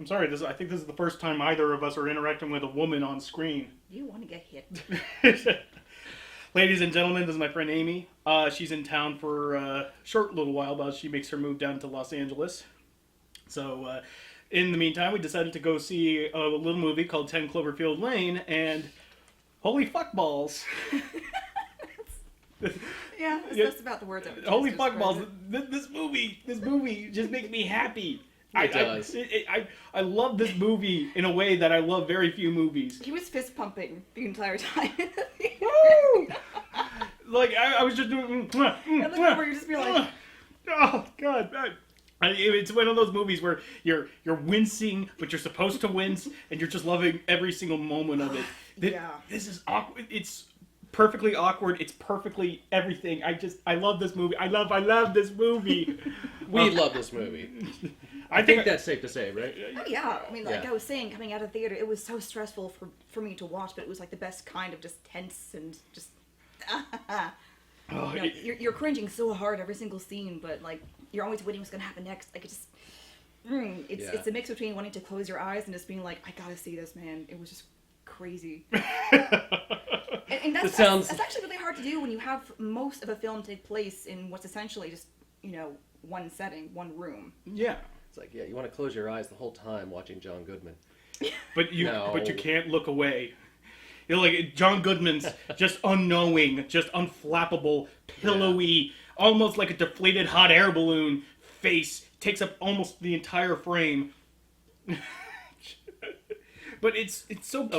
I'm sorry. I think this is the first time either of us are interacting with a woman on screen. You want to get hit. Ladies and gentlemen, this is my friend Amy. She's in town for a short little while, but she makes her move down to Los Angeles. So, in the meantime, we decided to go see a little movie called 10 Cloverfield Lane, and holy fuck balls. Yeah, that's about the words I would Holy choose to fuck balls. describe it. This movie just makes me happy. It does. I love this movie in a way that I love very few movies. He was fist pumping the entire time. Woo! Like, I was just doing... I look over, you just be like... Oh, God. It's one of those movies where you're wincing, but you're supposed to wince, and you're just loving every single moment of it. Yeah. This is awkward. It's perfectly awkward. It's perfectly everything. I love this movie. I love this movie. We love this movie. I think that's safe to say, right? Oh, yeah. I mean, like Yeah. I was saying, coming out of theater, it was so stressful for me to watch, but it was like the best kind of just tense and just... Oh, you're cringing so hard every single scene, but like you're always waiting what's gonna happen next. Like it's a mix between wanting to close your eyes and just being like, I gotta see this, man. It was just crazy. and that's actually really hard to do when you have most of a film take place in what's essentially just one setting, one room. Yeah. It's like, yeah, you want to close your eyes the whole time watching John Goodman. But you can't look away. Like John Goodman's just unknowing, just unflappable, pillowy, almost like a deflated hot air balloon face takes up almost the entire frame. But it's so...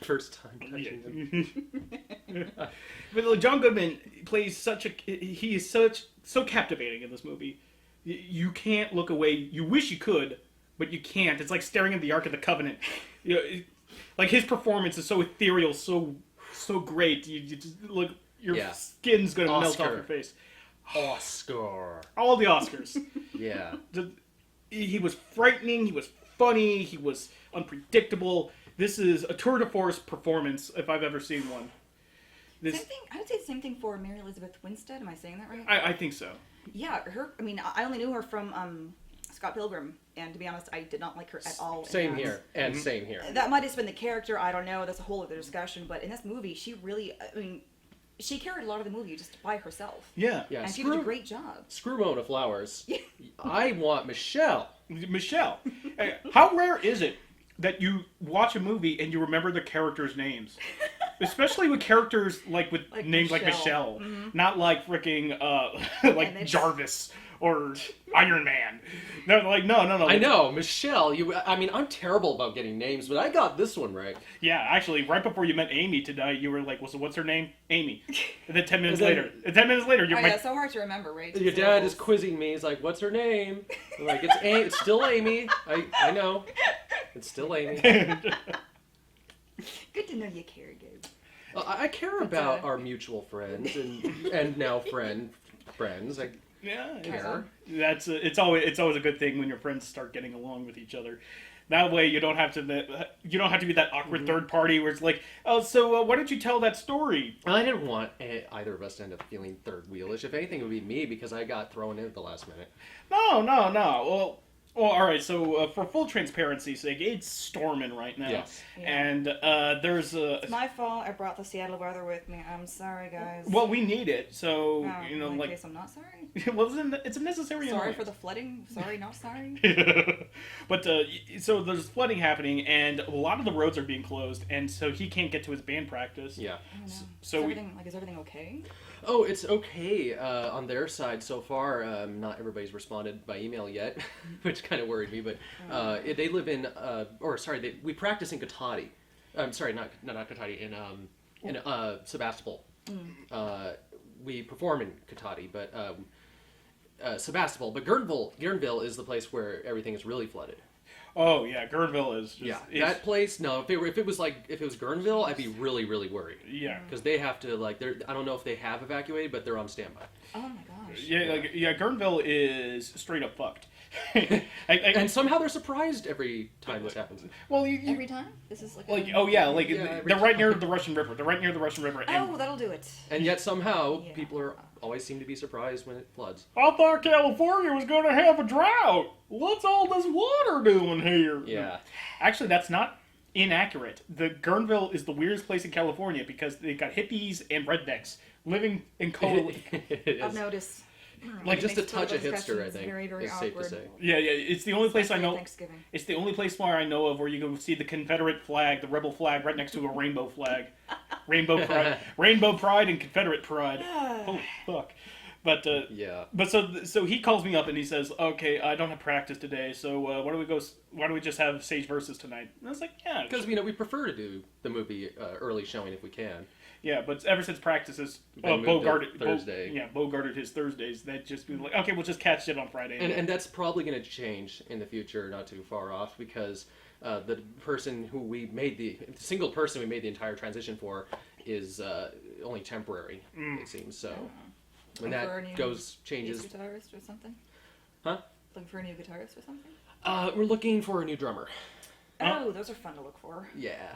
First time touching him. But like, John Goodman plays he is so captivating in this movie. You can't look away. You wish you could, but you can't. It's like staring at the Ark of the Covenant. Like his performance is so ethereal, so great. You just look, your skin's gonna melt off your face. Oscar. All the Oscars. Yeah. He was frightening. He was funny. He was unpredictable. This is a tour de force performance if I've ever seen one. Same thing. I would say the same thing for Mary Elizabeth Winstead. Am I saying that right? I think so. Yeah, her. I mean, I only knew her from Scott Pilgrim, and to be honest, I did not like her at all. Same here, and same here. That might have been the character. I don't know. That's a whole other discussion. But in this movie, she really. I mean, she carried a lot of the movie just by herself. Yeah. And she did a great job. Screw Mona Flowers. I want Michelle. Michelle. How rare is it that you watch a movie and you remember the characters' names? Especially with characters like names like Michelle. Mm-hmm. Not like freaking like Jarvis or Iron Man. No. I know, Michelle. I'm terrible about getting names, but I got this one right. Yeah, actually, right before you met Amy tonight, you were like, well, so what's her name? Amy. And then 10 minutes later, you're it's so hard to remember, right? Your dad is quizzing me. He's like, what's her name? I'm like, it's still Amy. I know. It's still Amy. Good to know you care, Gabe. I care about our mutual friends and now friends. Yeah, care. It's always a good thing when your friends start getting along with each other. That way you don't have to be that awkward third party where it's like, oh, so why don't you tell that story? I didn't want either of us to end up feeling third wheelish. If anything, it would be me because I got thrown in at the last minute. No. Well, all right. So for full transparency's sake, it's storming right now. Yes. Yeah. And there's a. It's my fault. I brought the Seattle weather with me. I'm sorry, guys. Well, we need it, so in case I'm not sorry. Well, it's a necessary. Sorry for the flooding. Sorry, not sorry. But so there's flooding happening, and a lot of the roads are being closed, and so he can't get to his band practice. Yeah. I don't know. So is everything okay? Oh, it's okay on their side so far. Not everybody's responded by email yet, which kind of worried me. But they live in, we practice in Cotati. I'm sorry, not Cotati, in Sebastopol. We perform in Cotati, but Sebastopol. But Guerneville is the place where everything is really flooded. Oh yeah, Guerneville is just, that place. No, if it was Guerneville, I'd be really, really worried. Yeah, because they have to I don't know if they have evacuated, but they're on standby. Oh my gosh. Yeah, Guerneville is straight up fucked. And somehow they're surprised every time this happens. well, Every time? This is like like a... oh yeah, like Yeah, they're right near the Russian River. They're right near the Russian River. And Oh, that'll do it. And yet somehow Yeah. people are always seem to be surprised when it floods. I thought California was going to have a drought. What's all this water doing here? Yeah. Actually, that's not inaccurate. The Guerneville is the weirdest place in California because they got hippies and rednecks living in It I've is. noticed. Like It just a makes touch of political hipster, I discussions think, very, very is safe to awkward. say. Yeah, it's the only place I Especially know. Thanksgiving. It's the only place where I know of where you can see the Confederate flag, the rebel flag, right next to a rainbow flag. Rainbow pride, and Confederate pride. Holy fuck! But Yeah. but so he calls me up and he says, "Okay, I don't have practice today, so why don't we go? Why don't we just have Sage Versus tonight?" And I was like, "Yeah, Because we prefer to do the movie early showing if we can. yeah." But ever since practices, Been moved to Thursday. Bo guarded his Thursdays. That just be like, okay, we'll just catch it on Friday. And that's probably going to change in the future, not too far off, because the person who the single person we made the entire transition for is only temporary, it seems. So when Looking for a new that changes. guitarist or something? Huh? Looking for a new guitarist or something? We're looking for a new drummer. Oh, those are fun to look for. Yeah.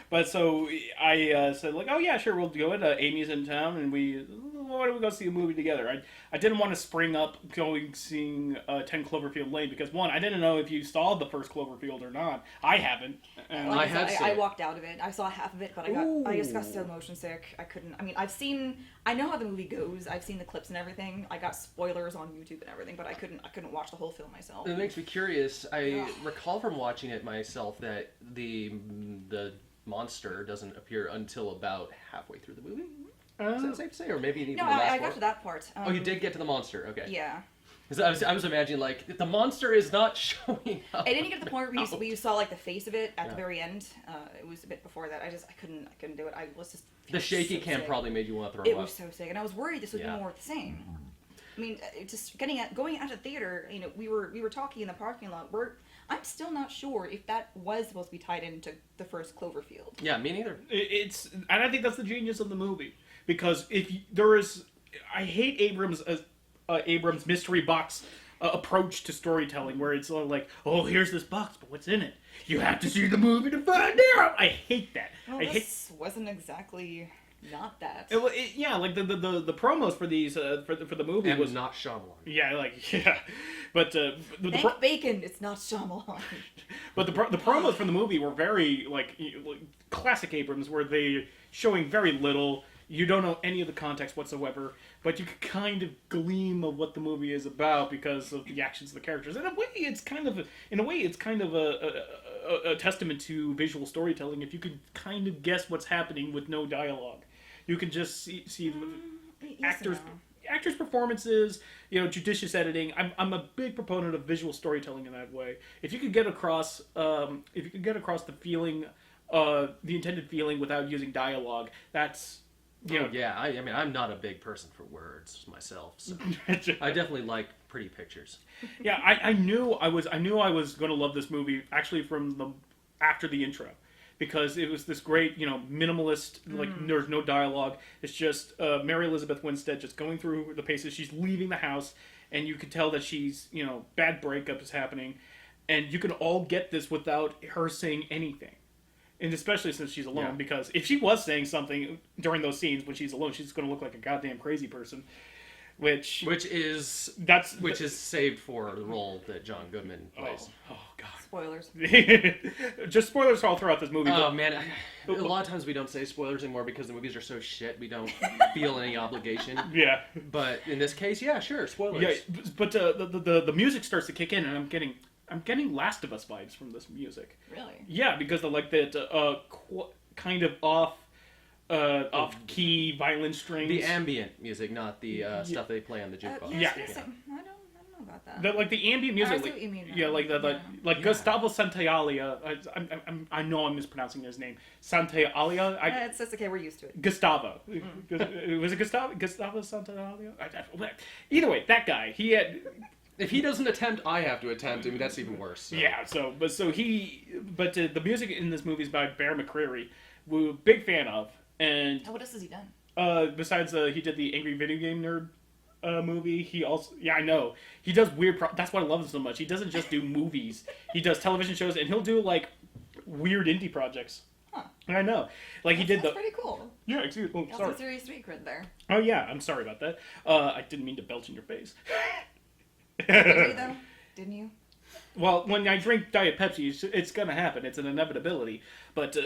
But so I said like, oh yeah, sure, we'll do it. Amy's in town, and why don't we go see a movie together? I didn't want to spring up seeing 10 Cloverfield Lane because one, I didn't know if you saw the first Cloverfield or not. I haven't. And Like I I have said, seen I it. walked out of it. I saw half of it, but I just got so motion sick. I couldn't. I mean, I know how the movie goes. I've seen the clips and everything. I got spoilers on YouTube and everything, but I couldn't watch the whole film myself. It makes me curious. I recall from watching it myself that the monster doesn't appear until about halfway through the movie. Is that safe to say, or maybe even No, the last I got part? to that part. Oh, you did get to the monster. Okay. Yeah. 'Cause I was imagining like the monster is not showing up. I didn't get to the point where you saw like the face of it at Yeah. the very end. It was a bit before that. I couldn't do it. I was just The shaky so cam sick. probably made you want to throw It up. was so sick, and I was worried this would Yeah. be more of the same. I mean, just going out of theater. You know, we were talking in the parking lot. I'm still not sure if that was supposed to be tied into the first Cloverfield. Yeah, me neither. It's and I think that's the genius of the movie because there is, I hate Abrams' mystery box approach to storytelling where it's all like, oh, here's this box, but what's in it? You have to see the movie to find out. I hate that. Well, this wasn't exactly not that. Yeah, like the promos for these for the movie And was not Shyamalan. yeah, but Thank bacon, it's not Shyamalan. but the promos for the movie were very like classic Abrams, where they showing very little. You don't know any of the context whatsoever, but you can kind of gleam of what the movie is about because of the actions of the characters. In a way, it's kind of a testament to visual storytelling. If you could kind of guess what's happening with no dialogue, you can just see actors. Actors' performances, judicious editing. I'm a big proponent of visual storytelling in that way. If you could get across, the feeling, the intended feeling without using dialogue, that's, Yeah, I mean, I'm not a big person for words myself, so I definitely like pretty pictures. Yeah, I knew I was going to love this movie actually after the intro. Because it was this great, minimalist, like, there's no dialogue. It's just Mary Elizabeth Winstead just going through the paces. She's leaving the house, and you can tell that she's, bad breakup is happening. And you can all get this without her saying anything. And especially since she's alone, Yeah. because if she was saying something during those scenes when she's alone, she's going to look like a goddamn crazy person. Which is saved for the role that John Goodman plays. Oh God. Spoilers. Just spoilers all throughout this movie. Oh man, a lot of times we don't say spoilers anymore because the movies are so shit. We don't feel any obligation. Yeah. But in this case, yeah, sure, spoilers. Yeah, but the music starts to kick in, and I'm getting Last of Us vibes from this music. Really? Yeah, because of like that kind of off key violin strings. The ambient music, not the stuff they play on the jukebox. Yeah, Yeah. I don't know about that. Like the ambient music, I see what you mean now. yeah, like Yeah. Gustavo Santaolalla. I know I'm mispronouncing his name. Santaolalla. It's okay. We're used to it. Gustavo. Was it Gustavo Santaolalla? Either way, that guy. He had. If he doesn't attempt, I have to attempt. I mean, that's even worse. So. Yeah. The music in this movie is by Bear McCreary, who big fan of, and What else has he done? besides he did the Angry Video Game Nerd movie. He also, yeah, I know. He does weird, that's why I love him so much. He doesn't just do movies. He does television shows, and he'll do, like, weird indie projects. Huh. I know. Like, he did That's pretty cool. Yeah, excuse me. Oh, Also sorry. serious street cred there. Oh, yeah, I'm sorry about that. I didn't mean to belch in your face. Did you, though? Didn't you? Well, when I drink Diet Pepsi, it's gonna happen. It's an inevitability. But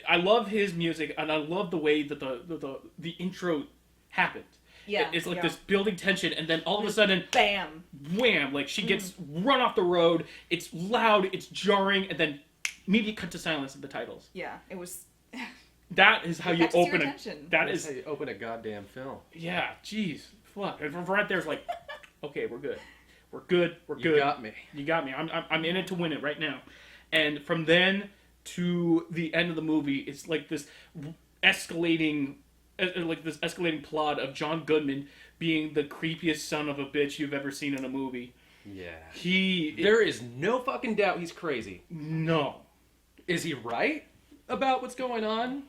I love his music, and I love the way that the intro happened. Yeah. It's like this building tension, and then all of a sudden, bam, wham! Like she gets run off the road. It's loud, it's jarring, and then immediate cut to silence in the titles. Yeah, it was. That is how you open a. That That's is how you open a goddamn film. Yeah. Jeez. Fuck. And from right there, it's like, okay, we're good. We're good. We're good. You got me. You got me. I'm in it to win it right now. And from then to the end of the movie, it's like this escalating plot of John Goodman being the creepiest son of a bitch you've ever seen in a movie. Yeah. There is no fucking doubt he's crazy. No. Is he right about what's going on?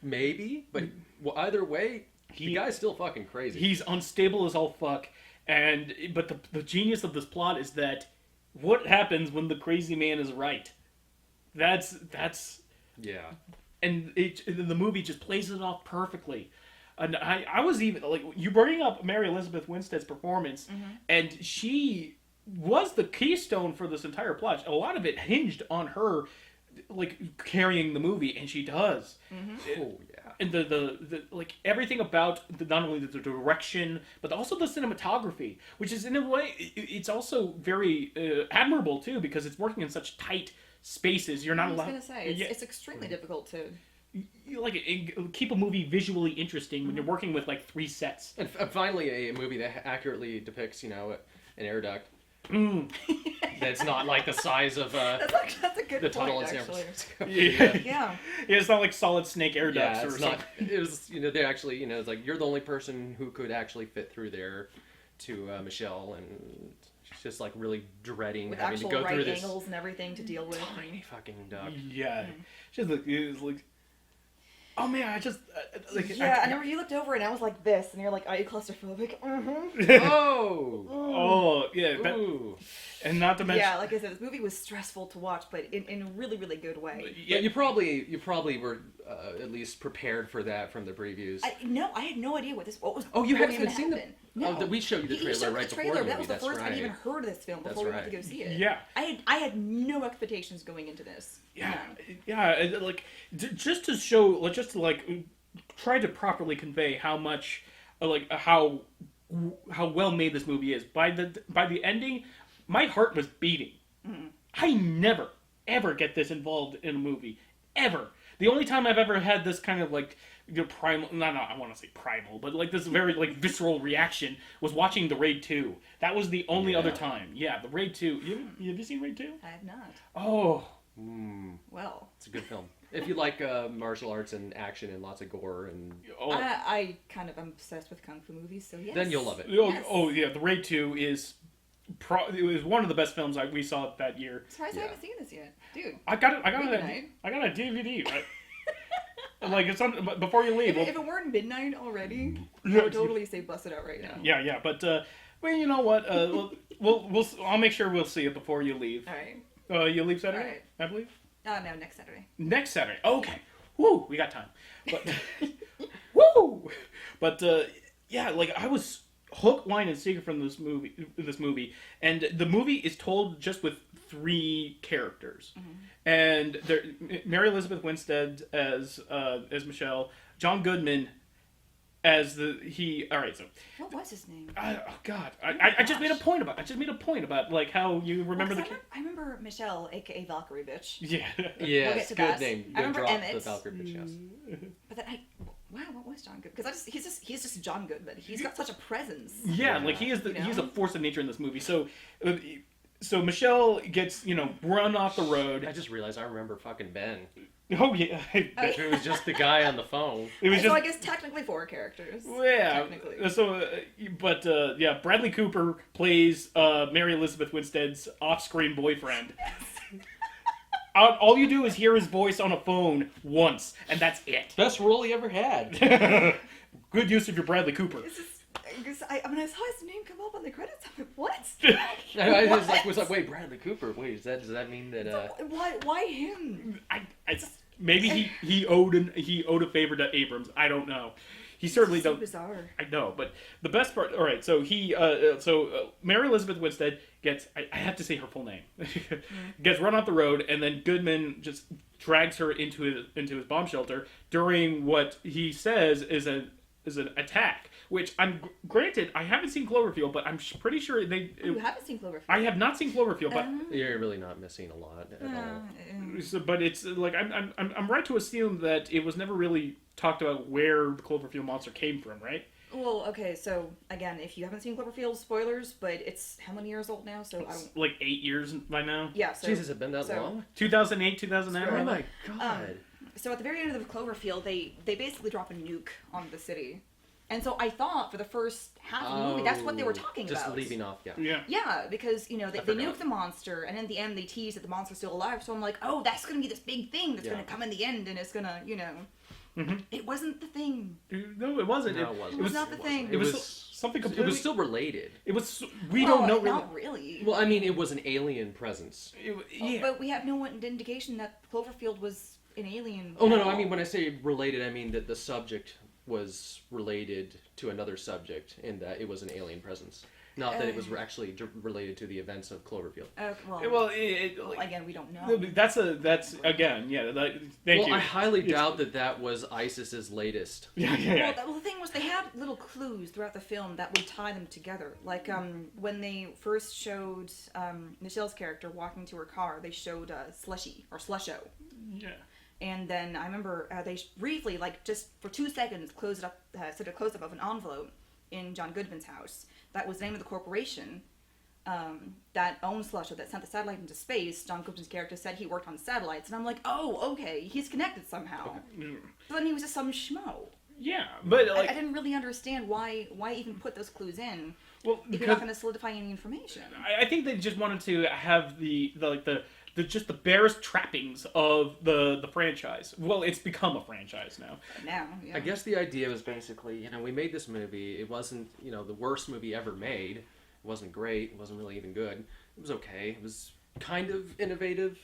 Maybe, but either way, the guy's still fucking crazy. He's unstable as all fuck. But the genius of this plot is that what happens when the crazy man is right? That's yeah. And the movie just plays it off perfectly. And I was even like, you bring up Mary Elizabeth Winstead's performance, and she was the keystone for this entire plot. A lot of it hinged on her, like, carrying the movie, and she does. Oh yeah. And the like everything about not only the direction but also the cinematography, which is in a way it's also very admirable too, because it's working in such tight spaces. You're not allowed. I was gonna say it's extremely difficult to keep a movie visually interesting when you're working with like 3 sets. And finally, a movie that accurately depicts, an air duct. That's not like the size of that's a good the tunnel point, in San actually. Francisco. Yeah. It's not like solid snake air ducts Yeah, or it's something. not. It was, they actually, it's like you're the only person who could actually fit through there to Michelle, and she's just like really dreading With having to actual go right through this angles and everything to deal with. tiny fucking duct. Yeah, just like it was like, oh man, I just like Yeah, I remember you looked over and I was like this, and you're like, are you claustrophobic? Oh, yeah, ooh. and not to mention, Yeah, like I said, this movie was stressful to watch, but in a really, really good way. Yeah, you probably were at least prepared for that from the previews. I had no idea what was. Oh, you going haven't even to seen happen. No. No, We showed you the He trailer showed right the before trailer. the That movie. was the first That's I'd even right. heard of this film before we went to go see it. Yeah. I had no expectations going into this. Yeah, like just to show, just to like try to properly convey how much, like how well made this movie is. By the ending, my heart was beating. I never ever get this involved in a movie ever. The only time I've ever had this kind of like primal, no, I want to say primal, but like this very like visceral reaction was watching The Raid 2. That was the only other time. Yeah, The Raid 2. Have you seen Raid 2? I have not. Oh. Well, It's a good film. If you like martial arts and action and lots of gore, and I kind of am obsessed with kung fu movies, so yes. then you'll love it. Oh, Yes. oh yeah, The Raid 2 is it was one of the best films we saw that year. Surprised I haven't seen this yet, dude. I got it. Midnight. I got a DVD. Right? Like it's on before you leave. If it weren't midnight already, Yeah. I would totally say bust it out right now. Yeah, but well, you know what? We'll I'll make sure we'll see it before you leave. All right. You leave Saturday, All right. I believe. No, next Saturday. Next Saturday. Okay. Woo, we got time. But woo. But yeah, like I was hook, line, and sinker from this movie, and the movie is told just with 3 characters, and there, Mary Elizabeth Winstead as Michelle, John Goodman as All right, so What was his name? oh God, I just made a point about. Like how you remember I remember Michelle, aka Valkyrie bitch. Yeah. Yeah, We'll get it's to good that. name. I remember Drop Emmett. the Valkyrie bitch, yes. But then wow, what was John Goodman? Because he's just John Goodman. He's got such a presence. Yeah, like he is You know? he's a force of nature in this movie. So Michelle gets run off the road. I just realized I remember fucking Ben. Oh yeah, It was just the guy on the phone. it was So just I guess technically 4 characters. yeah. Technically. So yeah, Bradley Cooper plays Mary Elizabeth Winstead's off-screen boyfriend. All you do is hear his voice on a phone once, and that's it. Best role he ever had. Good use of your Bradley Cooper. When I saw his name come up on the credits, I'm like, what? I was like, wait, Bradley Cooper. Wait, does that mean that? Why him? Maybe he owed a favor to Abrams. I don't know. He certainly so don't. Bizarre. I know, but the best part. All right, so Mary Elizabeth Winstead gets. I have to say her full name. Gets run off the road, and then Goodman just drags her into his bomb shelter during what he says is an attack. Which granted, I haven't seen Cloverfield, but I'm pretty sure You haven't seen Cloverfield? I have not seen Cloverfield, but You're really not missing a lot at all. so, but it's like I'm right to assume that it was never really talked about where the Cloverfield monster came from, right? Well, okay, so again, if you haven't seen Cloverfield, spoilers, but it's how many years old now? So I don't. Like 8 years by now. Yeah. So, Jesus, it's been that long? 2008, 2009. Oh my god. So at the very end of the Cloverfield, they basically drop a nuke on the city, and so I thought for the first half of the movie that's what they were talking just about. Just leaving off, yeah. Yeah. Yeah, because they nuke the monster, and in the end they tease that the monster's still alive. So I'm like, oh, that's gonna be this big thing that's gonna come in the end, and it's gonna, Mm-hmm. It wasn't the thing. No, it wasn't. It was not the thing. It was something completely. It was still related. It was. We don't know. Not really. Well, I mean, it was an alien presence. Yeah. But we have no indication that Cloverfield was an alien. Oh no! I mean, when I say related, I mean that the subject was related to another subject in that it was an alien presence. Not that it was actually related to the events of Cloverfield. Well, again, we don't know. That's again, yeah. Thank you. I highly doubt that was ISIS's latest. Yeah. Well, the thing was, they had little clues throughout the film that would tie them together. Like when they first showed Michelle's character walking to her car, they showed Slushy or Slusho. Yeah. And then I remember they briefly, like just for 2 seconds, closed up, did a close up of an envelope in John Goodman's house. That was the name of the corporation that owned Slusho, that sent the satellite into space. John Goodman's character said he worked on satellites, and I'm like, oh, okay, he's connected somehow. But then he was just some schmo. Yeah, but like, I didn't really understand why even put those clues in. Well, if you're not going to solidify any information. I think they just wanted to have the just the barest trappings of the franchise. Well, it's become a franchise now. Now, yeah. I guess the idea was basically, we made this movie. It wasn't, the worst movie ever made. It wasn't great. It wasn't really even good. It was okay. It was kind of innovative,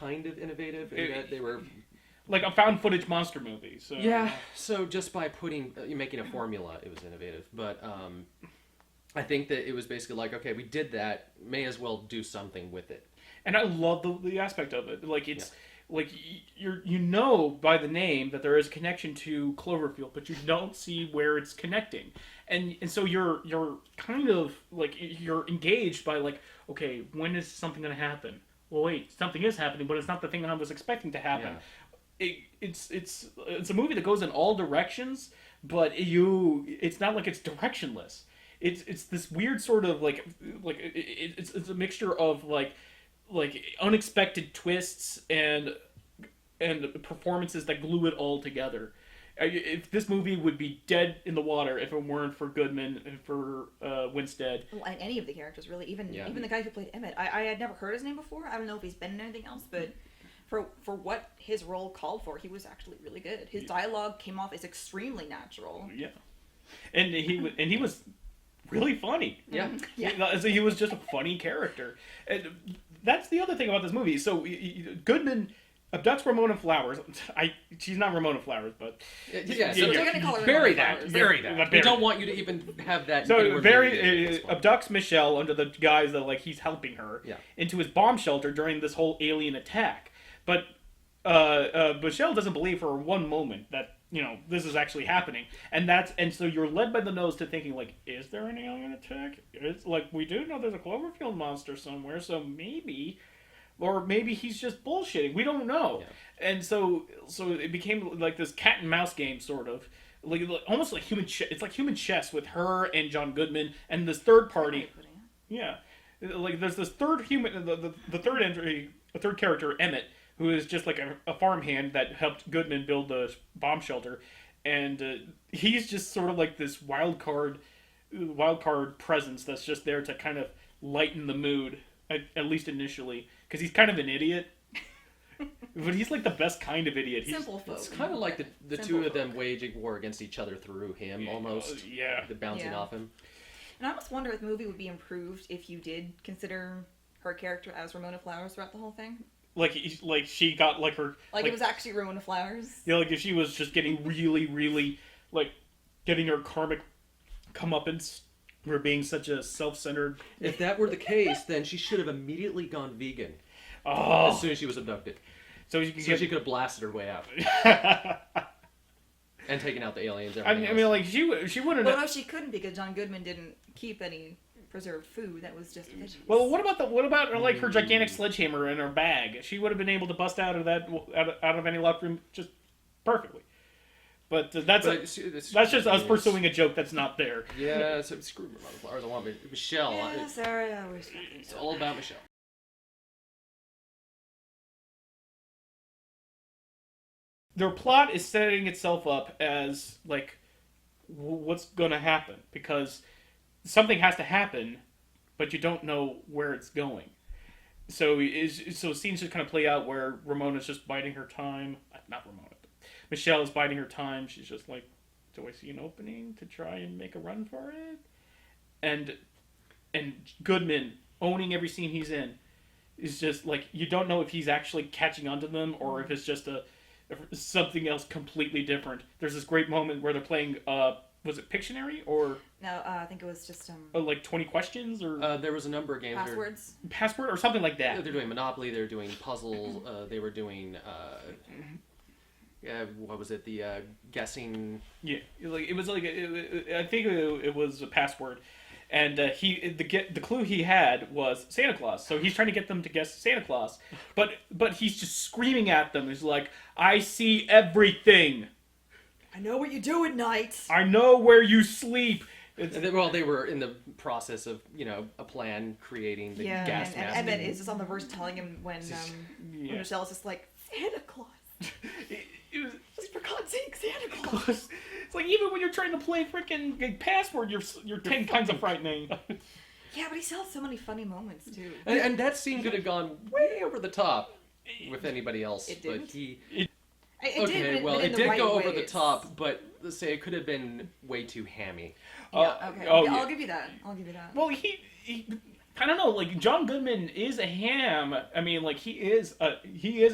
in that they were like a found footage monster movie. So yeah. So just by making a formula, it was innovative. But I think that it was basically like, okay, we did that. May as well do something with it. And I love the aspect of it. Like it's like you know by the name that there is a connection to Cloverfield, but you don't see where it's connecting. And so you're kind of like you're engaged by like, okay, when is something going to happen? Well, wait, something is happening, but it's not the thing I was expecting to happen. Yeah. It's a movie that goes in all directions, but it's not like it's directionless. It's this weird sort of it's a mixture of like unexpected twists and performances that glue it all together. If this movie would be dead in the water if it weren't for Goodman and for Winstead. Well, and any of the characters really, even the guy who played Emmett. I had never heard his name before. I don't know if he's been in anything else, but for what his role called for, he was actually really good. His dialogue came off as extremely natural. Yeah, and he was really funny. Yeah. So he was just a funny character. And that's the other thing about this movie. So Goodman abducts Ramona Flowers. She's not Ramona Flowers, but so we're gonna call her bury Ramona that. Flowers. Bury that. We don't want you to even have that. So abducts Michelle under the guise that like he's helping her into his bomb shelter during this whole alien attack. But Michelle doesn't believe for one moment that this is actually happening, and so you're led by the nose to thinking like, is there an alien attack? It's like we do know there's a Cloverfield monster somewhere, so maybe he's just bullshitting. We don't know, and so it became like this cat and mouse game sort of, like almost like it's like human chess with her and John Goodman and this third party. Yeah, like there's this third human, the third entry, a third character, Emmett, who is just like a farmhand that helped Goodman build the bomb shelter, and he's just sort of like this wild card presence that's just there to kind of lighten the mood, at least initially, because he's kind of an idiot. But he's like the best kind of idiot. Simple folk. It's kind of like the two of them waging war against each other through him, almost. Yeah. The bouncing off him. And I almost wonder if the movie would be improved if you did consider her character as Ramona Flowers throughout the whole thing. Like she got like her... Like it was actually Ramona Flowers. Yeah, like if she was just getting really, really, like, getting her karmic comeuppance for being such a self-centered... If that were the case, then she should have immediately gone vegan. Oh. As soon as she was abducted. So she could have blasted her way out. And taken out the aliens. I mean, like, she wouldn't... Well, no, she couldn't because John Goodman didn't keep any preserved food. That was just veggies. Well, what about like her gigantic sledgehammer in her bag? She would have been able to bust out of that out of any locked room just perfectly. But that's just us pursuing a joke that's not there. Yeah, so screw Ramona Flowers. I want Michelle. Yeah, sorry, I was. It's all about Michelle. Their plot is setting itself up as like what's going to happen because something has to happen, but you don't know where it's going. So scenes just kind of play out where Ramona's just biding her time. Not Ramona. Michelle is biding her time. She's just like, do I see an opening to try and make a run for it? And Goodman owning every scene he's in is just like, you don't know if he's actually catching on to them or if it's just something else completely different. There's this great moment where they're playing, was it Pictionary or... No, I think it was just... like 20 questions or... there was a number of games. Password or something like that. Yeah, they're doing Monopoly, they're doing puzzles, they were doing... what was it? The guessing. Yeah, like it was like I think it was a password, and the clue he had was Santa Claus. So he's trying to get them to guess Santa Claus, but he's just screaming at them. He's like, "I see everything. I know what you do at night. I know where you sleep." They were in the process of, a plan creating the gas mask. And then it's just on the verge telling him when Michelle's just like, Santa Claus. It was just for God's sake, Santa Claus. It's like even when you're trying to play freaking password, you're 10 times of frightening. Yeah, but he still has so many funny moments too. And that scene could have gone way over the top with anybody else. It didn't. But it did right go over ways. the top, but let's say it could have been way too hammy. Yeah, okay. I'll give you that. Well, he I don't know, like John Goodman is a ham. I mean, like he is a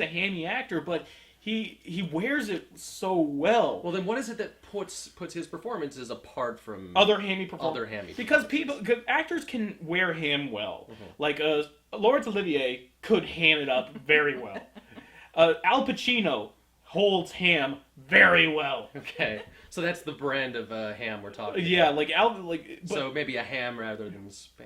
hammy actor, but he wears it so well. Well, then what is it that puts his performances apart from other hammy performers? Because actors can wear ham well. Mm-hmm. Like Laurence Olivier could ham it up very well. Al Pacino holds ham very well. Okay, so that's the brand of ham we're talking about. Yeah, so maybe a ham rather than spam.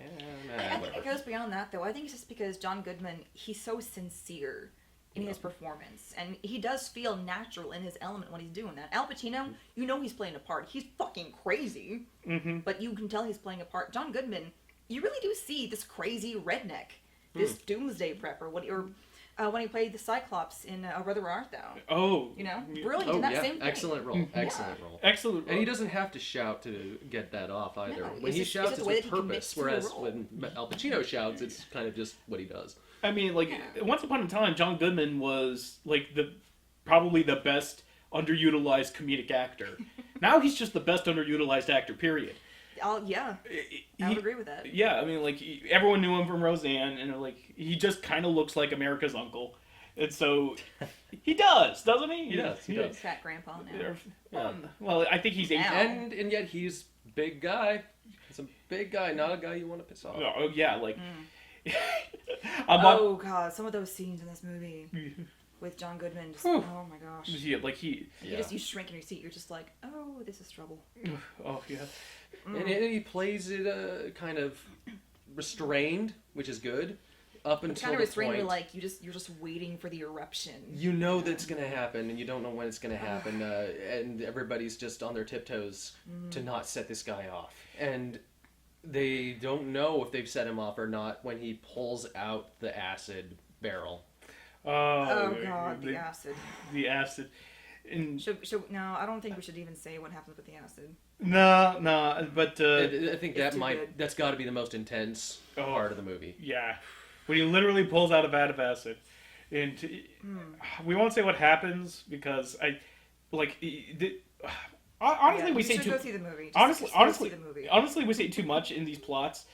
I think it goes beyond that, though. I think it's just because John Goodman, he's so sincere in his performance, and he does feel natural in his element when he's doing that. Al Pacino, he's playing a part. He's fucking crazy, but you can tell he's playing a part. John Goodman, you really do see this crazy redneck, this doomsday prepper. When he played the Cyclops in Brother Where Art Thou. Oh. Brilliant in that same thing. Excellent role. Excellent role. And he doesn't have to shout to get that off either. No, when he shouts, it's with purpose, whereas when Al Pacino shouts, it's kind of just what he does. I mean, once upon a time, John Goodman was, probably the best underutilized comedic actor. Now he's just the best underutilized actor, period. Yeah, I would agree with that. Yeah, I mean, everyone knew him from Roseanne, and, he just kind of looks like America's uncle. And so, he does, doesn't he? He does. Fat grandpa now. Yeah. Well, I think he's... And yet he's big guy. He's a big guy, not a guy you want to piss off. Oh, yeah, oh, God, some of those scenes in this movie with John Goodman, oh, my gosh. Yeah, You shrink in your seat, you're just like, oh, this is trouble. Oh, yeah. And he plays it kind of restrained, which is good. Up until kind of restrained, point, you're just waiting for the eruption. You know that it's going to happen, and you don't know when it's going to happen, and everybody's just on their tiptoes to not set this guy off. And they don't know if they've set him off or not when he pulls out the acid barrel. Oh God, the acid. The acid. And no, I don't think we should even say what happens with the acid. No, but I think that's got to be the most intense part of the movie. Yeah, when he literally pulls out a vat of acid, And we won't say what happens because honestly, we say should too. go see the movie. Honestly, Just go see the movie. honestly, we say too much in these plots.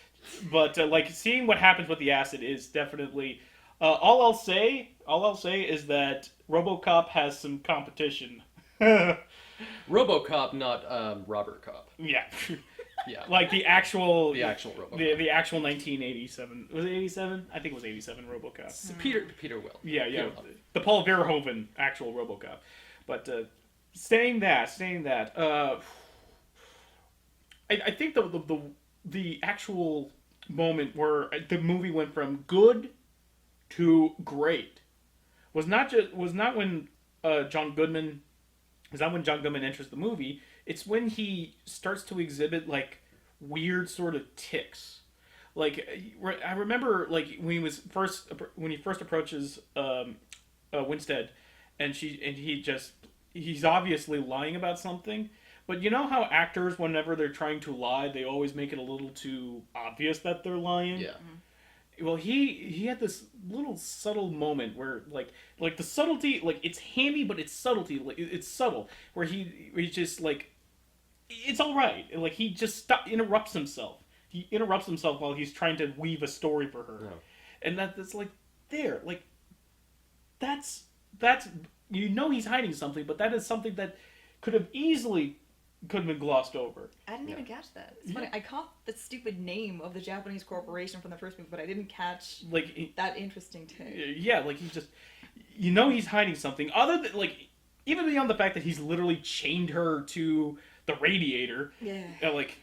But seeing what happens with the acid is definitely. All I'll say is that RoboCop has some competition. RoboCop, not Robert Cop. Yeah. Yeah. Like the actual RoboCop. the actual 1987, was it 87? I think it was 87 RoboCop. Peter Will. Yeah. Peter Will. The Paul Verhoeven actual RoboCop. But saying that, I think the actual moment where the movie went from good to great was not when John Goodman enters the movie. It's when he starts to exhibit like weird sort of tics. Like I remember like when he first approaches Winstead, and he's obviously lying about something. But you know how actors, whenever they're trying to lie, they always make it a little too obvious that they're lying? Yeah. Well, he had this little subtle moment where like the subtlety, like it's hammy, but it's subtlety, like it's subtle, where he's just like, it's all right. Like he just interrupts himself. He interrupts himself while he's trying to weave a story for her, and that's like there, like that's he's hiding something, but that is something that could have been glossed over. I didn't even catch that. It's funny. I caught the stupid name of the Japanese corporation from the first movie, but I didn't catch that interesting take. Yeah, like he just, he's hiding something other than like, even beyond the fact that he's literally chained her to the radiator. Yeah. Like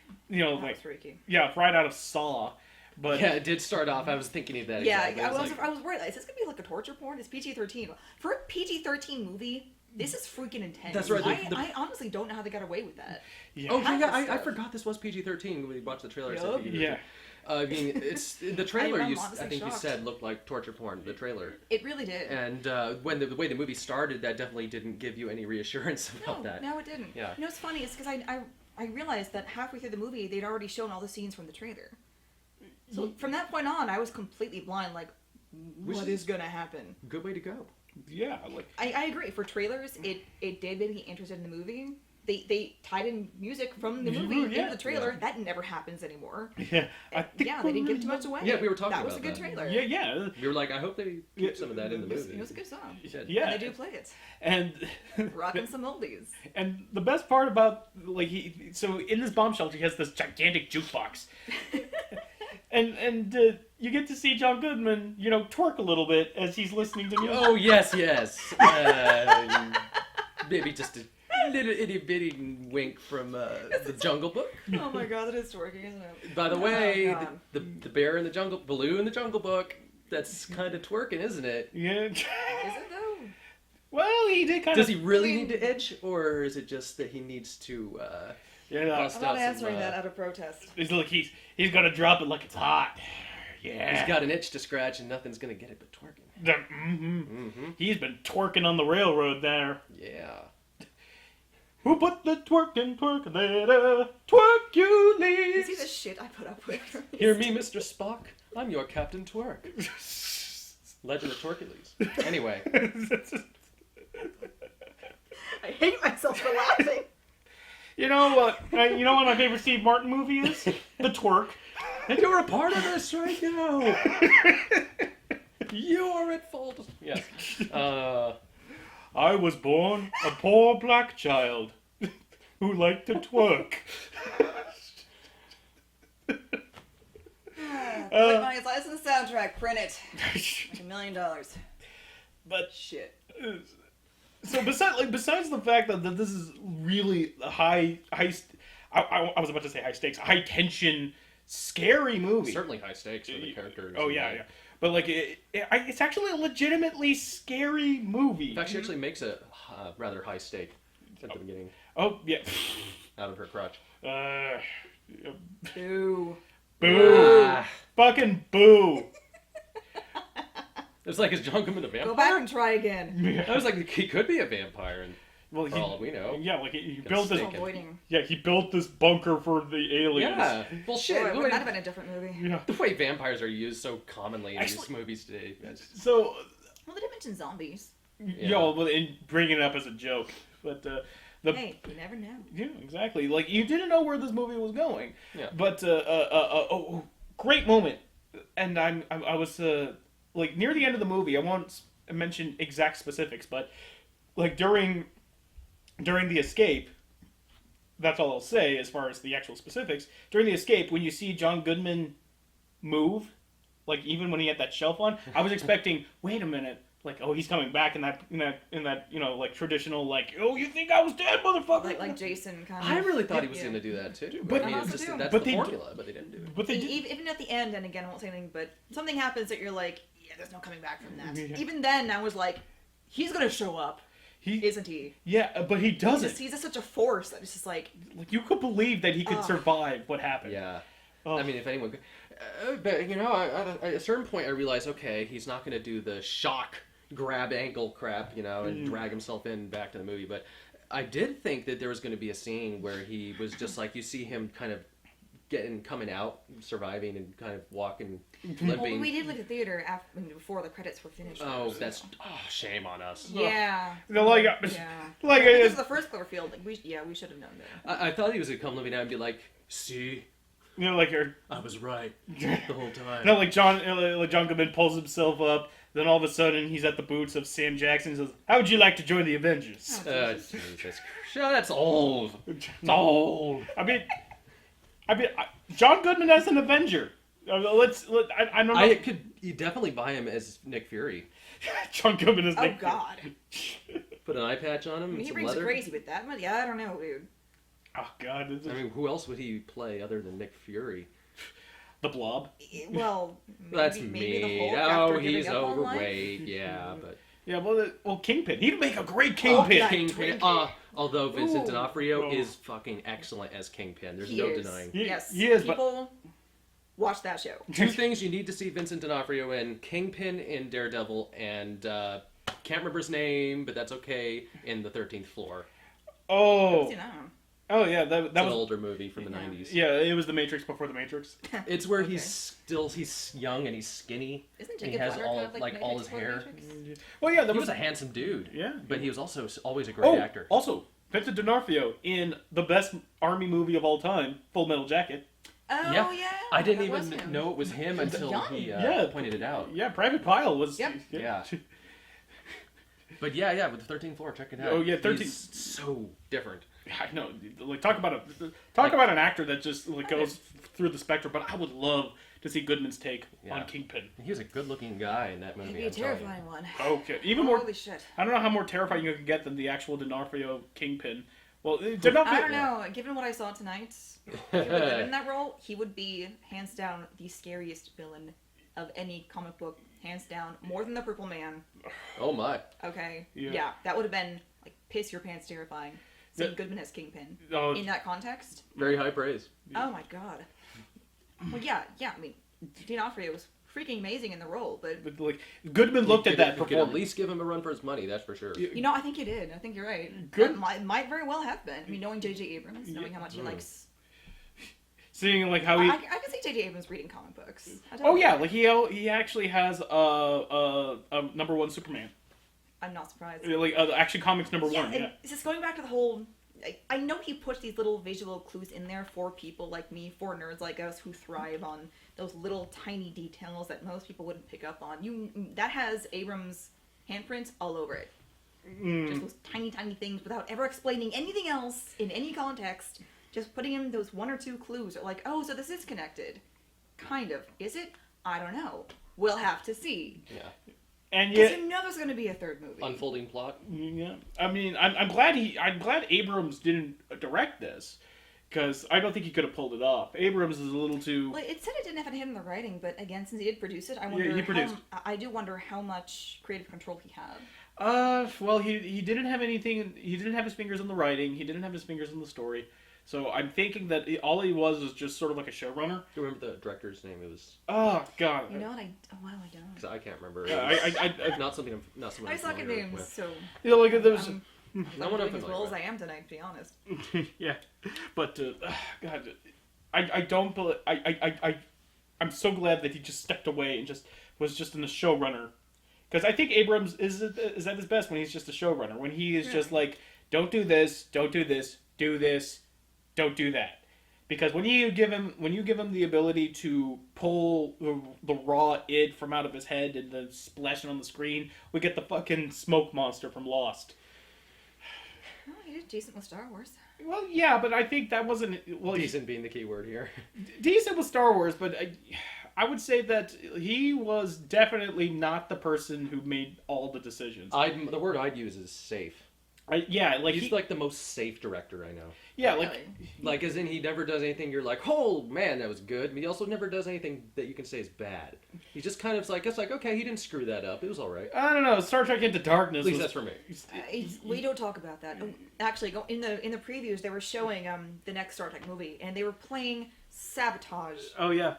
freaky. Yeah, right out of Saw. But yeah, it did start off. I was thinking of that. Yeah, exactly. I was worried. Is this gonna be like a torture porn? It's PG-13. For a PG-13 movie, this is freaking intense. That's right. I honestly don't know how they got away with that. Yeah. Oh yeah, I forgot this was PG-13 when we watched the trailer. Yup. Yeah. I mean, it's the trailer. I'm I think shocked. you said looked like torture porn. The trailer. It really did. And when the way the movie started, that definitely didn't give you any reassurance about that. No, it didn't. Yeah. You know what's funny? It's because I realized that halfway through the movie, they'd already shown all the scenes from the trailer. So from that point on, I was completely blind. Like, what is gonna happen? Good way to go. Yeah, like I agree. For trailers, it did make me interested in the movie. They tied in music from the movie into the trailer. That never happens anymore. Yeah, they didn't give too much away. Yeah, we were talking that was about a good that. trailer. Yeah. We were like, I hope they keep some of that in the movie. It was a good song. Yeah. And they do play it. And Rocking some oldies. And the best part about so in this bomb shelter he has this gigantic jukebox. And you get to see John Goodman, twerk a little bit as he's listening to music. Oh yes. Maybe just a little itty bitty wink from the Jungle Book. Oh my god, that is twerking, isn't it? By the way, God. the bear in the jungle, Baloo in the Jungle Book. That's kind of twerking, isn't it? Yeah. Is it though? Well, he did kind Does of. he really need to itch, or is it just that he needs to bust I'm not out answering some? that out of protest. He's gonna drop it like it's hot. Yeah. He's got an itch to scratch, and nothing's gonna get it but twerking. He's been twerking on the railroad there. Yeah. Who put the twerk there? Twerk you You leave. see the shit I put up with? Hear me, Mr. Spock. I'm your Captain Twerk. Legend of Twerkules. Anyway. I hate myself for laughing. You know what? You know what my favorite Steve Martin movie is? The Twerk. And you're a part of this right now. You're at fault. Yes. I was born a poor black child who liked to twerk. Money is lies in the soundtrack. Print it. Like $1 million. But Shit. so besides the fact that this is really a high I was about to say high stakes, high tension, scary movie. Certainly high stakes for the characters. Oh yeah. But it's actually a legitimately scary movie. In fact, she actually makes a rather high stake at the beginning. Oh yeah. Out of her crotch. Boo. Boo. Ah. Fucking boo. It's like, is John Goodman a vampire? Go back and try again. I was like, he could be a vampire, and Well, for all we know. Yeah, like he built this. stake it. Avoiding. Yeah, he built this bunker for the aliens. Yeah. Well, shit. Boy, the would way- that have been a different movie? Yeah. The way vampires are used so commonly in these Actually- movies today. That's- So Well, they didn't mention zombies. Yo, but and bringing it up as a joke, but Hey, you never know. yeah, exactly. Like you didn't know where this movie was going. Yeah. But great moment, and I was like near the end of the movie. I won't mention exact specifics, but like during the escape. That's all I'll say as far as the actual specifics. During the escape, when you see John Goodman move, like even when he had that shelf on, I was expecting, wait a minute, like, oh, he's coming back in that like traditional, like, oh, you think I was dead, motherfucker? Like Jason kind of. I really thought he was going to do that too. But I mean, I it's also just, do. that's But the they formula, but they didn't do it. But they did. Even at the end, and again, I won't say anything, but something happens that you're like, yeah, there's no coming back from that. Yeah. Even then, I was like, he's gonna show up, isn't he? Yeah, but he doesn't. He's just such a force that it's just like. Like you could believe that he could survive what happened. Yeah. Oh. I mean, if anyone could. But, you know, at a certain point, I realized, okay, he's not going to do the shock grab ankle crap, you know, and drag himself back to the movie. But I did think that there was going to be a scene where he was just like, you see him kind of coming out, surviving, and kind of walking, limping. Well, we did leave the theater before the credits were finished. Oh, that's shame on us. Yeah. No, like, Yeah. like This is the first Cloverfield. Like we should have known that. I thought he was going to come limping out and be like, see, you know, like you're. I was right the whole time. No, like John Goodman pulls himself up. Then all of a sudden, he's at the boots of Sam Jackson. And says, "How would you like to join the Avengers?" Jesus. That's old. It's old. I mean, John Goodman as an Avenger. I don't know. I could definitely buy him as Nick Fury. John Goodman is Oh Nick. God. Put an eye patch on him I mean, and he some rings leather. crazy with that. But yeah, I don't know, dude. Oh God. I mean, who else would he play other than Nick Fury? The Blob. Well, That's maybe the me. Hulk Oh, after giving he's up on life. overweight. Yeah, but Yeah, well, Kingpin. He'd make a great Kingpin. that Kingpin. Twinkie. Although Vincent Ooh. D'Onofrio Oh. is fucking excellent as Kingpin. There's He no is. denying. Yes, He is, but- people watch that show. Two things you need to see Vincent D'Onofrio in: Kingpin in Daredevil, and can't remember his name, but that's okay. In the 13th Floor. Oh. You know. Oh yeah, that It's an was. older movie from the 90s. Yeah, it was The Matrix before The Matrix. It's where Okay. he's young and he's skinny. Isn't And he Jacob has Butter all kind of like all Matrix his before hair. Matrix? Well, yeah, there He was was a handsome dude. Yeah. But he was also always a great actor. Also, Vincent D'Onofrio in the best army movie of all time, Full Metal Jacket. Oh Yeah. yeah. I didn't that was even him. know it was him was until young. he Yeah. pointed it out. Yeah, Private Pile was. Yep. Yeah. But yeah, with the 13th Floor, check it out. Oh, yeah, 13th. He's so different. I know. Like talk about an actor that just like goes through the spectrum. But I would love to see Goodman's take Yeah. on Kingpin. He was a good-looking guy in that movie. He'd be a I'm telling you. terrifying one. Okay, even more. Holy shit. I don't know how more terrifying you could get than the actual D'Onofrio Kingpin. Well, D'Onofrio. I don't know. Given what I saw tonight, if he would have been in that role, he would be hands down the scariest villain of any comic book. Hands down, more than the Purple Man. Oh my. Okay. Yeah. Yeah, that would have been like piss your pants terrifying. Seeing Yeah. Goodman as Kingpin Oh, in that context. Very high praise. Oh my god. Well, yeah. I mean, D'Onofrio was freaking amazing in the role, but but, like Goodman looked at that You could at performance. least give him a run for his money, that's for sure. you know, I think you did. I think you're right. Good. That might very well have been. I mean, knowing J.J. Abrams, knowing how much he Mm. likes. Seeing like how he. I can see J.J. Abrams reading comic books. Oh yeah, like he actually has a #1 Superman. I'm not surprised. Like Action Comics #1. And Yeah. it's just going back to the whole. I know he puts these little visual clues in there for people like me, for nerds like us who thrive on those little tiny details that most people wouldn't pick up on. That has Abrams' handprints all over it. Just those tiny things without ever explaining anything else in any context. Just putting in those one or two clues. Are like, oh, so this is connected. Kind of. Is it? I don't know. We'll have to see. Yeah. And Because yet, you know there's going to be a third movie. Unfolding plot. yeah. I mean, I'm glad Abrams didn't direct this, because I don't think he could have pulled it off. Abrams is a little too. Well, it said it didn't have a hand in the writing, but again, since he did produce it, I wonder. he produced. I do wonder how much creative control he had. Well, he didn't have anything. He didn't have his fingers in the writing. He didn't have his fingers in the story. So I'm thinking that all he was just sort of like a showrunner. Do you remember the director's name? It was. Oh God. You know what? I don't. Cause I can't remember. Yeah, I not something I'm I suck at familiar names, with. so you know, like there was. I'm Not what I'm doing as familiar well with. as I am tonight, to be honest. Yeah, but God, I don't believe I'm so glad that he just stepped away and was just in the showrunner Because I think Abrams is at his best when he's just a showrunner. When he is just like, don't do this, don't do this, do this, don't do that. Because when you give him the ability to pull the raw id from out of his head and then splash it on the screen, we get the fucking smoke monster from Lost. Oh, he did decent with Star Wars. Well, yeah, but I think that wasn't... Well, Decent being the key word here. Decent with Star Wars, but I would say that he was definitely not the person who made all the decisions. The word I'd use is safe. He's like the most safe director I know. Yeah, Really? Like as in he never does anything you're like, oh man, that was good. But he also never does anything that you can say is bad. He just kind of like, it's like, okay, he didn't screw that up. It was all right. I don't know. Star Trek Into Darkness. At least that's for me. We don't talk about that. Actually, in the previews, they were showing the next Star Trek movie, and they were playing Sabotage. Oh yeah.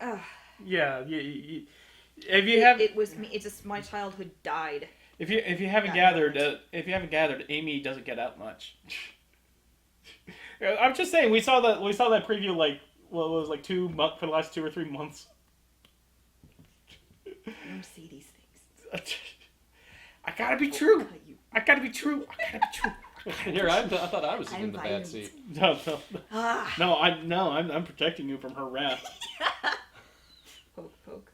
Ugh. Yeah. If you have, it was me. It's just my childhood died. If you haven't gathered, Amy doesn't get out much. I'm just saying, we saw that preview like it was like 2 months for the last 2 or 3 months. I don't see these things. I gotta be true. I gotta be true. Here, I thought I was in the bad seat. No, I'm protecting you from her wrath. Poke.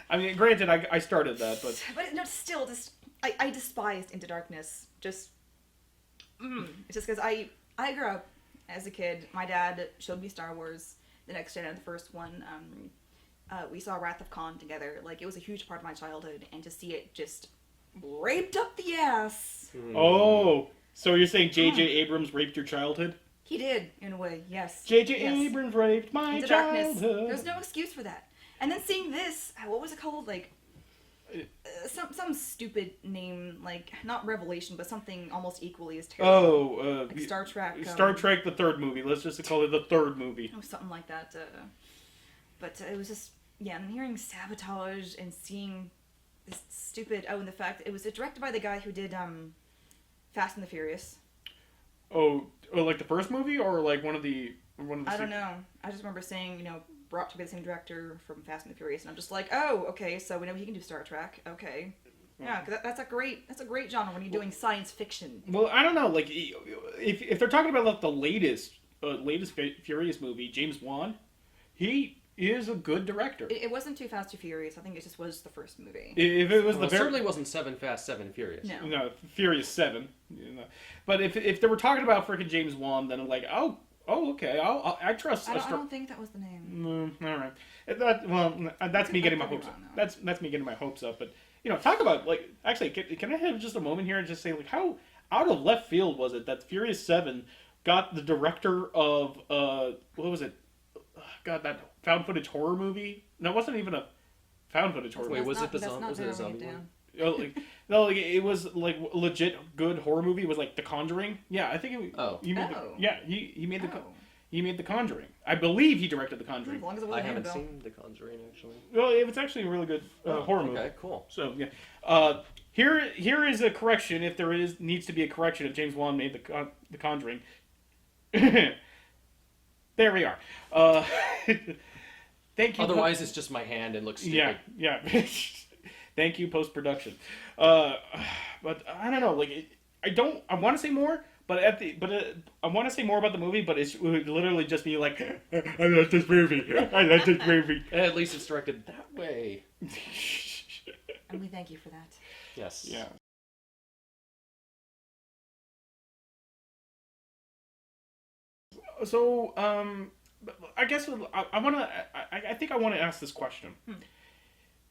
I mean, granted, I started that, but no, still, I despised Into Darkness. It's just because I grew up as a kid. My dad showed me Star Wars, the next gen, the first one. We saw Wrath of Khan together. Like, it was a huge part of my childhood, and to see it just raped up the ass. Oh, so you're saying J.J. Abrams raped your childhood? He did, in a way, yes. J.J. Yes. Abrams raped my Into childhood. Darkness. There's no excuse for that. And then seeing this, what was it called? Like, some stupid name, like, not Revelation, but something almost equally as terrible. Like Star Trek. Star Trek, the third movie. Let's just call it the third movie. Oh, something like that. But it was just, and hearing Sabotage and seeing this stupid, and the fact that it was directed by the guy who did Fast and the Furious. Oh, like the first movie, or like one of the I don't know. I just remember saying, brought to be the same director from Fast and the Furious, and I'm just like, oh, okay, so we know he can do Star Trek, okay. Yeah, cause that's a great genre when you're doing science fiction. Well, I don't know, like, if they're talking about like the latest Furious movie, James Wan, he is a good director. It wasn't Too Fast, Too Furious. I think it just was the first movie. If it was it certainly wasn't 7 Fast, 7 Furious. No, Furious 7. But if they were talking about freaking James Wan, then I'm like, oh, okay, I trust. I don't think that was the name. All right. That's me getting my hopes up. That's me getting my hopes up. But talk about, like, actually, can I have just a moment here and just say, like, how out of left field was it that Furious 7 got the director of what was it? God, that found footage horror movie. No, it wasn't even a found footage horror. Wait, movie. was it a zombie one? It was like legit good horror movie. It was like The Conjuring. Yeah, I think he made The Conjuring. I believe he directed The Conjuring. As long as it I wasn't haven't Annabelle. seen The Conjuring actually. Well, it's actually a really good horror movie. Okay, cool. So yeah, here is a correction if there needs to be a correction if James Wan made The Conjuring. There we are. Thank you. Otherwise, it's just my hand and looks stupid. Yeah. Thank you, post-production. But I don't know. Like, I want to say more, but I want to say more about the movie, but it would literally just be like, I like this movie. At least it's directed that way. And we thank you for that. Yes. Yeah. So, I guess I think I want to ask this question.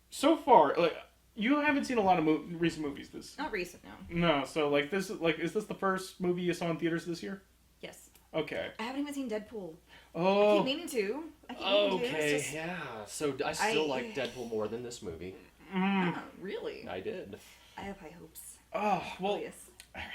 So far, like, you haven't seen a lot of recent movies. Not recent, no. No, so like this, is this the first movie you saw in theaters this year? Yes. Okay. I haven't even seen Deadpool. Oh. I keep meaning to. Okay, It's just, yeah. So I still like Deadpool more than this movie. Oh, really? I did. I have high hopes. Oh well. Yes. All right.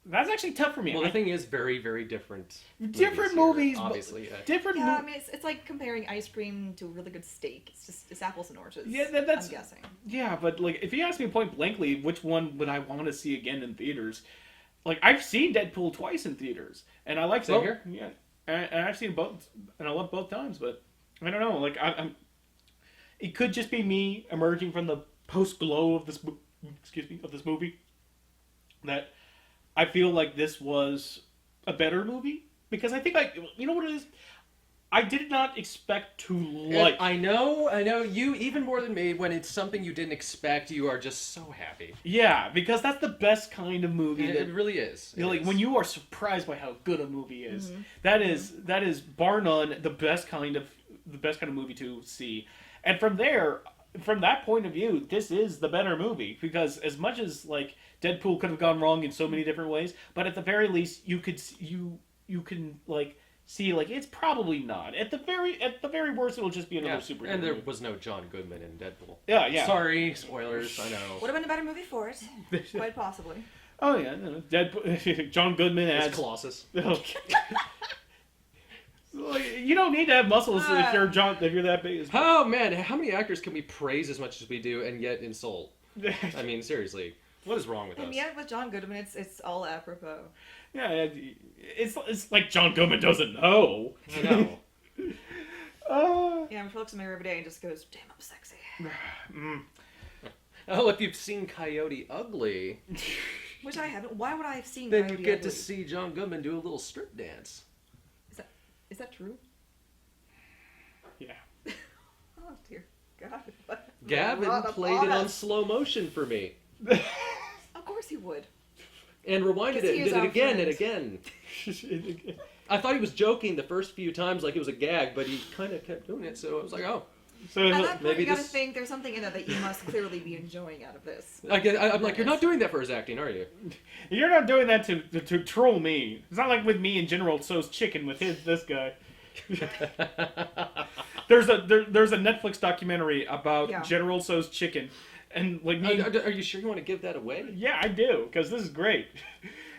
That's actually tough for me. Well, the thing is, very, very different. Different movies, movies, obviously. Different. Yeah, I mean, it's like comparing ice cream to a really good steak. It's apples and oranges. Yeah, that's. I'm guessing. Yeah, but like, if you ask me point blankly, which one would I want to see again in theaters? Like, I've seen Deadpool twice in theaters, and I like Same both. here. Yeah, and I've seen both, and I love both times. But I don't know. Like, I'm. It could just be me emerging from the post glow of this of this movie that I feel like this was a better movie because I think you know what it is. I did not expect to like. I know. You even more than me. When it's something you didn't expect, you are just so happy. Yeah, because that's the best kind of movie. It really is. Like when you are surprised by how good a movie is, that is bar none the best kind of movie to see. And from that point of view, this is the better movie because as much as like Deadpool could have gone wrong in so many different ways, but at the very least you can like see like it's probably not. At the very worst it'll just be another superhero. And there movie. was no John Goodman in Deadpool. Yeah. Sorry, spoilers, I know. Would have been a better movie for it. Quite possibly. Oh yeah, no. Deadpool John Goodman It's as Colossus. Like, you don't need to have muscles if you're that big. Oh man, how many actors can we praise as much as we do and yet insult? I mean, seriously, what is wrong with us? And yet with John Goodman, it's all apropos. Yeah, it's like John Goodman doesn't know. I know. Yeah, I'm sure looks in the mirror every day and just goes, "Damn, I'm sexy." Oh, if you've seen Coyote Ugly, Which I haven't. Why would I have seen? then Coyote you get Ugly? to see John Goodman do a little strip dance. Is that true? Yeah. Oh dear God. Gavin played it on slow motion for me. Of course he would. And rewinded it and did it again and again. Yeah. I thought he was joking the first few times like it was a gag, but he kind of kept doing it, so I was like, oh. So At that point, maybe you gotta this- think there's something in there that you must clearly be enjoying out of this. I'm like, you're not doing that for his acting, are you? you're not doing that to troll me. It's not like with me in General Tso's Chicken with this guy. There's a Netflix documentary about General Tso's Chicken, and like me. Are you sure you want to give that away? Yeah, I do because this is great.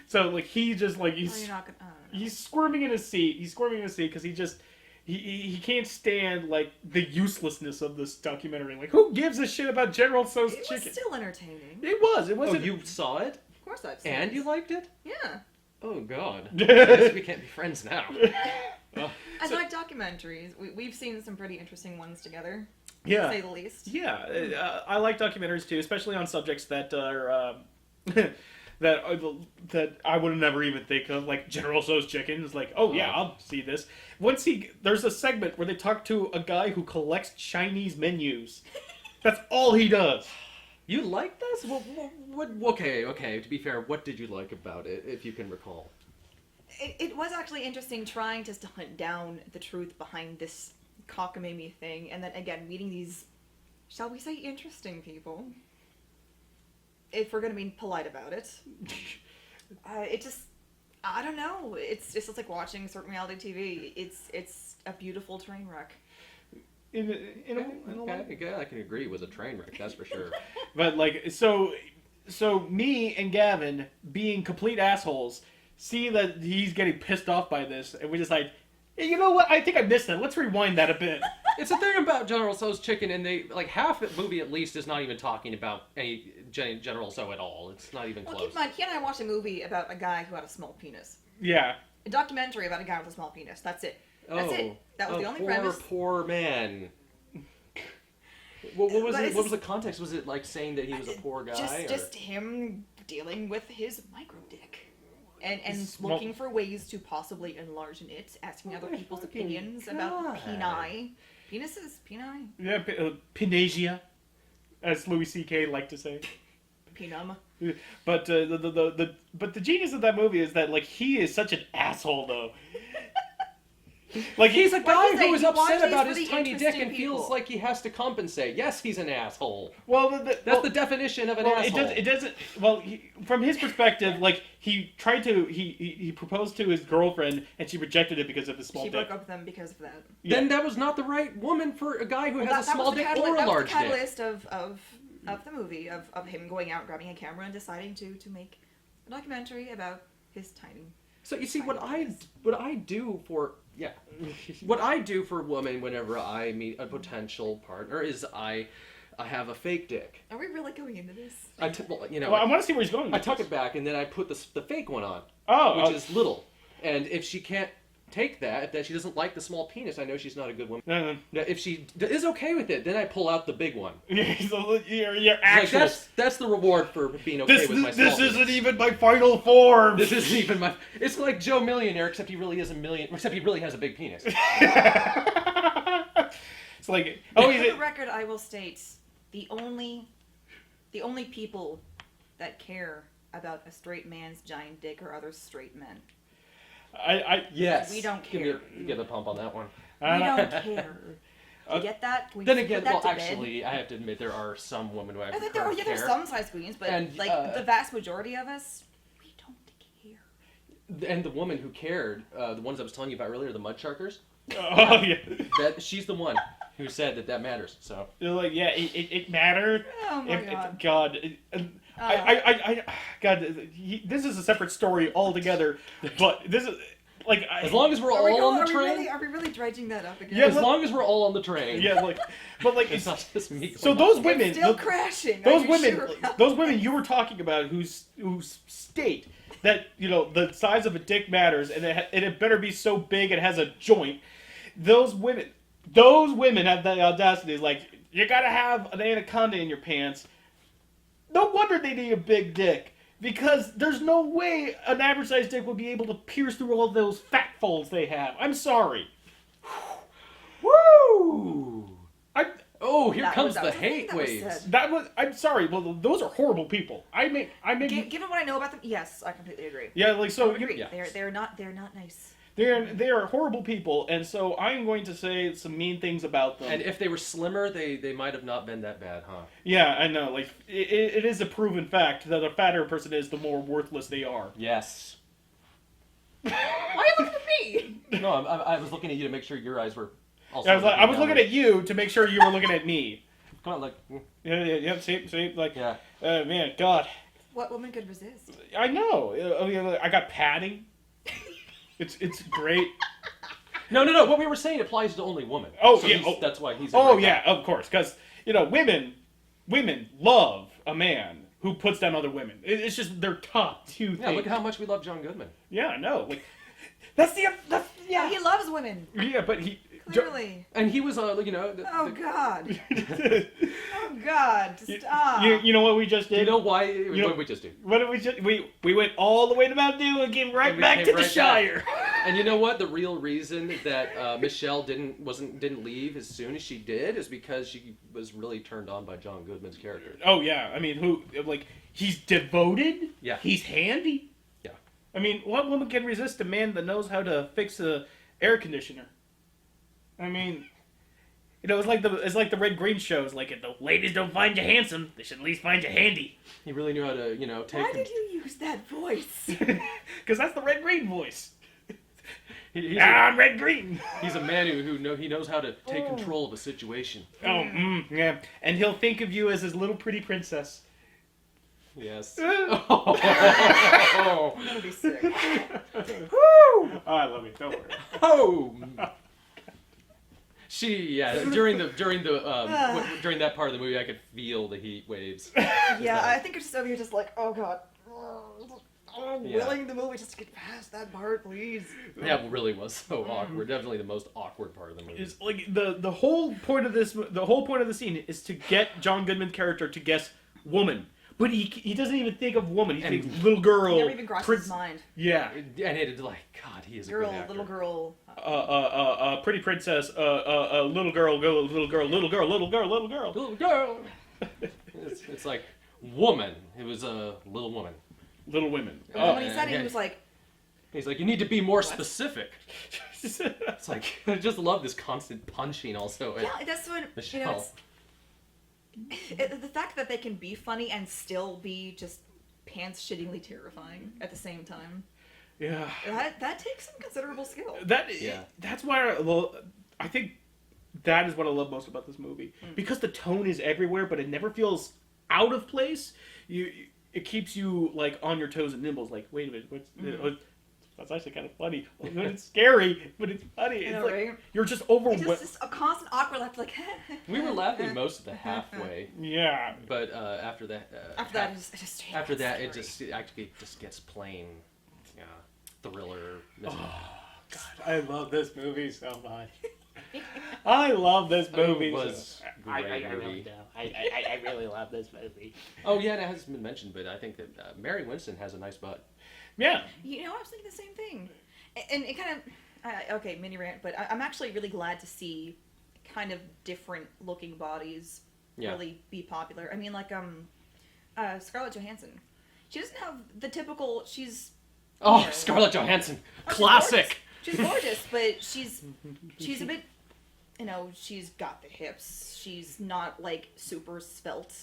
So like he just like Oh, you're not gonna. he's squirming in his seat. He's squirming in his seat because he just he can't stand like the uselessness of this documentary. Like who gives a shit about General Tso's It Chicken? was still entertaining. It was. It Oh, wasn't. you saw it? Of course I've seen And it. you liked it? Yeah. Oh, God. I guess we can't be friends now. I like documentaries. We've seen some pretty interesting ones together. Yeah. To say the least. Yeah, I like documentaries too, especially on subjects that are that I would never even think of, like General Tso's Chicken. It's like, oh yeah, I'll see this. There's a segment where they talk to a guy who collects Chinese menus. That's all he does. You like this? Okay. To be fair, what did you like about it, if you can recall? It was actually interesting trying just to hunt down the truth behind this cockamamie thing, and then again meeting these, shall we say, interesting people. If we're gonna be polite about it, it just, I don't know. It's just like watching certain reality TV. It's a beautiful train wreck. In a way. I can agree with a train wreck, that's for sure. But like so me and Gavin being complete assholes see that he's getting pissed off by this, and we decide, hey, you know what? I think I missed that. Let's rewind that a bit. It's the thing about General Tso's Chicken, and they like half the movie at least is not even talking about any General Tso at all. It's not even Well, close. keep in mind, he and I watched a movie about a guy who had a small penis. Yeah. A documentary about a guy with a small penis. That's it. That's it. That was the only premise. Poor man. What was the context? Was it like saying that he was a poor guy? Just him dealing with his micro dick. And Small- looking for ways to possibly enlarge it, asking other people's fucking opinions about peni. Penises? Peni? Yeah, Pinasia, as Louis C.K. liked to say. Penum. But the genius of that movie is that like he is such an asshole though. Like He's a guy you say? who is You watch upset these about for his the tiny dick interesting and feels people. like he has to compensate. Yes, he's an asshole. well, That's the definition of an asshole. It doesn't. Well, from his perspective, like he tried to he proposed to his girlfriend and she rejected it because of his small She dick. broke up with him because of that. Yeah. Then that was not the right woman for a guy who has a small dick or a large that was the dick. catalyst of the movie, of him going out, grabbing a camera, and deciding to make a documentary about his tiny. So you see, what I do for a woman whenever I meet a potential partner is I have a fake dick. Are we really going into this? Well, I want to see where he's going. I with tuck this. it back and then I put the fake one on, Oh, which is little. And if she can't take that she doesn't like the small penis, I know she's not a good woman. No. Now, if she is okay with it, then I pull out the big one. So you're Like, actual. that's the reward for being okay with my small This penis. isn't even my final form. This isn't even my. It's like Joe Millionaire, except he really is a million. Except he really has a big penis. It's like, For oh, the record, I will state the only people that care about a straight man's giant dick are other straight men. Yes. We don't care. Give the pump on that one. We don't care. You get that? Can we Then put again, that well, to bed? actually, I have to admit there are some women who I I think care. there's some size queens, but And, the vast majority of us, we don't care. And the woman who cared, the ones I was telling you about earlier, the mud sharkers. Oh yeah. That she's the one who said that matters. So. They're like, yeah, it mattered. Oh my god. God, this is a separate story altogether. But this is like, As long as we're all on the train. Are we really dredging that up again? Yeah, As long as we're all on the train. yeah, like, but like, It's not just me. so going those on. women, It's still crashing. those Are you women, sure about those that? women you were talking about, who state that the size of a dick matters, and it better be so big it has a joint. Those women have the audacity, like, you gotta have an anaconda in your pants. No wonder they need a big dick. Because there's no way an average sized dick would be able to pierce through all those fat folds they have. I'm sorry. Woo! Oh, here That comes was the the thing hate that was waves. said. I'm sorry. Well, those are horrible people. I mean, Given what I know about them, yes, I completely agree. yeah, like, I so would agree. yeah. They're not nice. they are horrible people, and so I'm going to say some mean things about them. And if they were slimmer, they might have not been that bad, huh? Yeah, I know. Like, it is a proven fact that the fatter a person is, the more worthless they are. Yes. Why are you looking at me? No, I was looking at you to make sure your eyes were also. I was looking at you to make sure you were looking at me. Come on, like. Yeah. See, like, Yeah. man, God. What woman could resist? I know. I got padding. It's great. No. What we were saying applies to only women. Oh, So yeah. that's why he's. Oh yeah, of course, because women love a man who puts down other women. It's just their top two things. Yeah, look at how much we love John Goodman. Yeah, I know. Like, Yeah, he loves women. yeah, but he. Clearly. And he was, Oh God. Oh God. Stop. you know what we just Do you did? know why? know- What did we just do? What did we just? We went all the way to Mount Dew and came right And we back came to the right back. Shire. And you know what? The real reason that Michelle didn't leave as soon as she did is because she was really turned on by John Goodman's character. Oh yeah, I mean, he's devoted. Yeah. He's handy. Yeah. I mean, what woman can resist a man that knows how to fix a air conditioner? I mean, it's like the Red Green shows. Like, if the ladies don't find you handsome, they should at least find you handy. He really knew how to, take. Why did you use that voice? Because that's the Red Green voice. He's I'm Red Green. he's a man who knows how to take control of a situation. Oh, yeah. And he'll think of you as his little pretty princess. Yes. I'm gonna be sick. Woo! Oh, I love you. Don't worry. Oh. During that part of the movie, I could feel the heat waves. Yeah, I think it's just over here, just like, oh God. Willing the movie just to get past that part, please. Yeah, it really was so awkward. Definitely the most awkward part of the movie. It's like the whole point of the scene is to get John Goodman's character to guess woman. But he doesn't even think of woman. He thinks little girl. It never even crosses his mind. Yeah. And it's like, God, he is a Girl, good actor. little girl. Pretty princess. Little girl. Go, little girl. Little girl. Little girl. Little girl. Little girl. It's like woman. It was a little woman. Little women. And when he said it, he was like, he's like, you need to be more specific. It's like, I just love this constant punching also. yeah, that's what, Michelle. the fact that they can be funny and still be just pants-shittingly terrifying at the same time. Yeah. That takes some considerable skill. That's why I think that is what I love most about this movie. Because the tone is everywhere, but it never feels out of place. It keeps you like on your toes and nimbles. Like, wait a minute, that's actually kind of funny. It's scary, but it's funny. It's like, right? You're just overwhelmed. It's just a constant awkward laugh, like. We were laughing most of the halfway, Yeah. but after that, it actually just gets plain, thriller. God, I love this movie so much. I love this movie. It was I great really movie. do. I really love this movie. Oh yeah, it hasn't been mentioned, but I think that Mary Winston has a nice butt. Yeah. You know, I was thinking the same thing. And it kind of, okay, mini rant, but I'm actually really glad to see kind of different looking bodies really be popular. I mean, like, Scarlett Johansson. She doesn't have the typical, she's... Oh, you know, Scarlett Johansson, oh, classic. She's gorgeous, but she's a bit, you know, she's got the hips. She's not, like, super svelte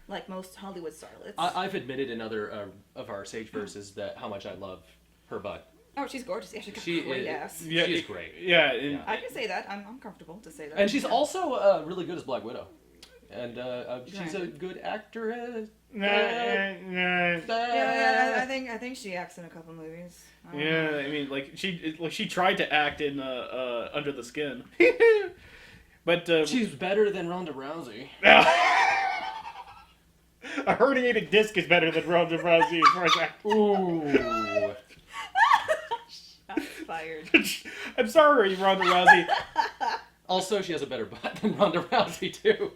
like most Hollywood starlets. I've admitted in other of our Sage verses that how much I love her butt. Oh, she's gorgeous. Yeah, she's got She a great is- ass. Yeah, She's great. Yeah. I can say that. I'm comfortable to say that. And she's Yeah. also really good as Black Widow. And she's a Right. good actress. Yeah, I think she acts in a couple movies. I don't know. I mean, like she tried to act in Under the Skin, but She's better than Ronda Rousey. a herniated disc is better than Ronda Rousey as far as that. Ooh. Shots fired. I'm sorry, Ronda Rousey. Also, she has a better butt than Ronda Rousey too.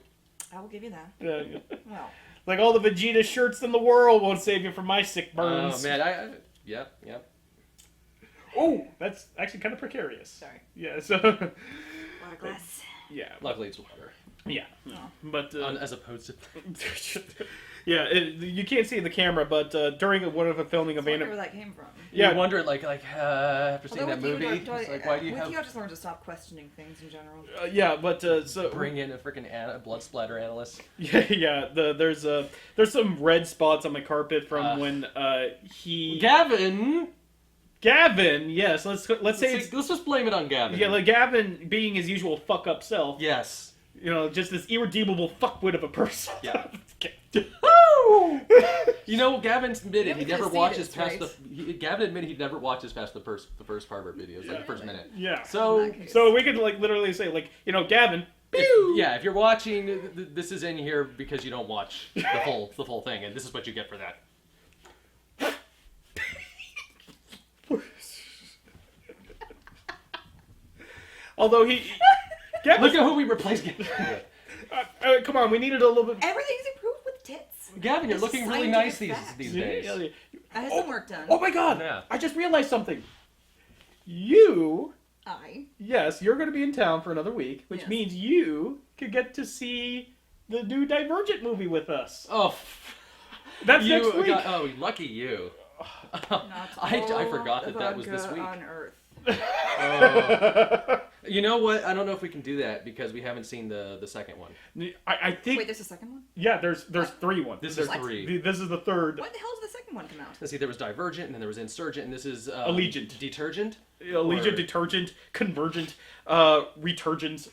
I will give you that. Well, Like all the Vegeta shirts in the world won't save you from my sick burns. Oh man, yep. Oh, that's actually kind of precarious. sorry. Yeah. So. Water glass. Yeah. Luckily, it's water. Yeah. Oh. But. As opposed to. Yeah, you can't see the camera, but during one of the filming of I wonder where that came from. Yeah. You wonder, after seeing that movie, it's like, why do you with have you, I just learned to stop questioning things in general. yeah, but so bring in a freaking blood splatter analyst? yeah. There's some red spots on my carpet from when he Gavin. Yes, let's say it's, Let's just blame it on Gavin. yeah, like Gavin being his usual fuck up self. Yes. You know, just this irredeemable fuckwit of a person. Yeah. Woo! You know, Gavin admitted he Yeah, never because watches Steve past is, Gavin admitted he never watches past the first part of our videos, like the first minute. Yeah. So In that case. So we could like literally say like, you know, Gavin. if you're watching, this is in here because you don't watch the full thing, and this is what you get for that. Although Gavin, Look at who we replaced. come on, we needed a little bit. Everything's improved with tits. Gavin, you're It's looking a really nice scientific these fact. days. I had some work done. Oh my God! Yeah. I just realized something. You, I. yes, you're going to be in town for another week, which Yes. means you could get to see the new Divergent movie with us. Oh, That's next week. Lucky you. Not I forgot that all was this vodka week. on Earth. You know what? I don't know if we can do that because we haven't seen the second one. I think. Wait, there's a second one? Yeah, there's three ones. This There's is three. This is the third. When the hell did the second one come out? Let's see, there was Divergent, and then there was Insurgent, and this is Allegiant. Detergent. Allegiant, Or- Detergent, Convergent, Returgent.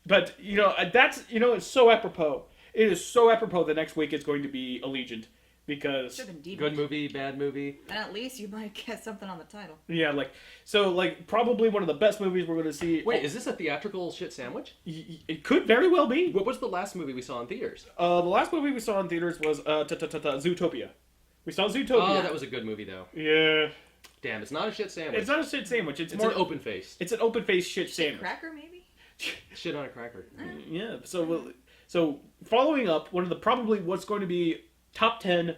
But you know that's it's so apropos. It is so apropos that next week is going to be Allegiant because Should have been deep. Good movie, bad movie. And at least you might get something on the title. yeah, like probably one of the best movies we're going to see. Wait, is this a theatrical shit sandwich? It could very well be. What was the last movie we saw in theaters? The last movie we saw in theaters was Zootopia. We saw Zootopia. Oh, that was a good movie though. Yeah. Damn, it's not a shit sandwich. It's not a shit sandwich. It's It's more an open face. It's an open faced shit Shit sandwich. cracker, maybe? Shit on a cracker. Yeah. So following up, one of the probably what's going to be top 10,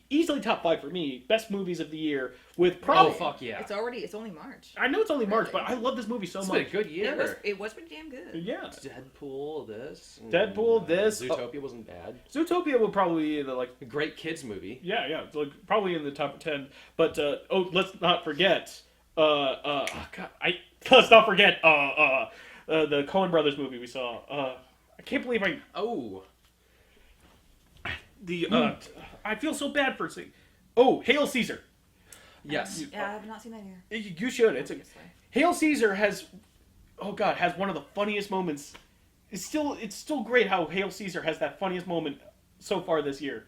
easily top 5 for me, best movies of the year with probably. Oh fuck yeah! It's only March. I know it's only March, Really? but I love this movie so It's much. been a good year. It was pretty damn good. Yeah. Deadpool, this. Deadpool, this. Zootopia wasn't bad. Zootopia will probably be the A great kids movie. yeah, it's like probably in the top 10. But let's not forget let's not forget the Coen Brothers movie we saw. I can't believe Oh. I feel so bad for saying. Oh, Hail Caesar. Yes. Yeah, I have not seen that either. You should. It's a Obviously. Hail Caesar has one of the funniest moments. It's still great how Hail Caesar has that funniest moment so far this year.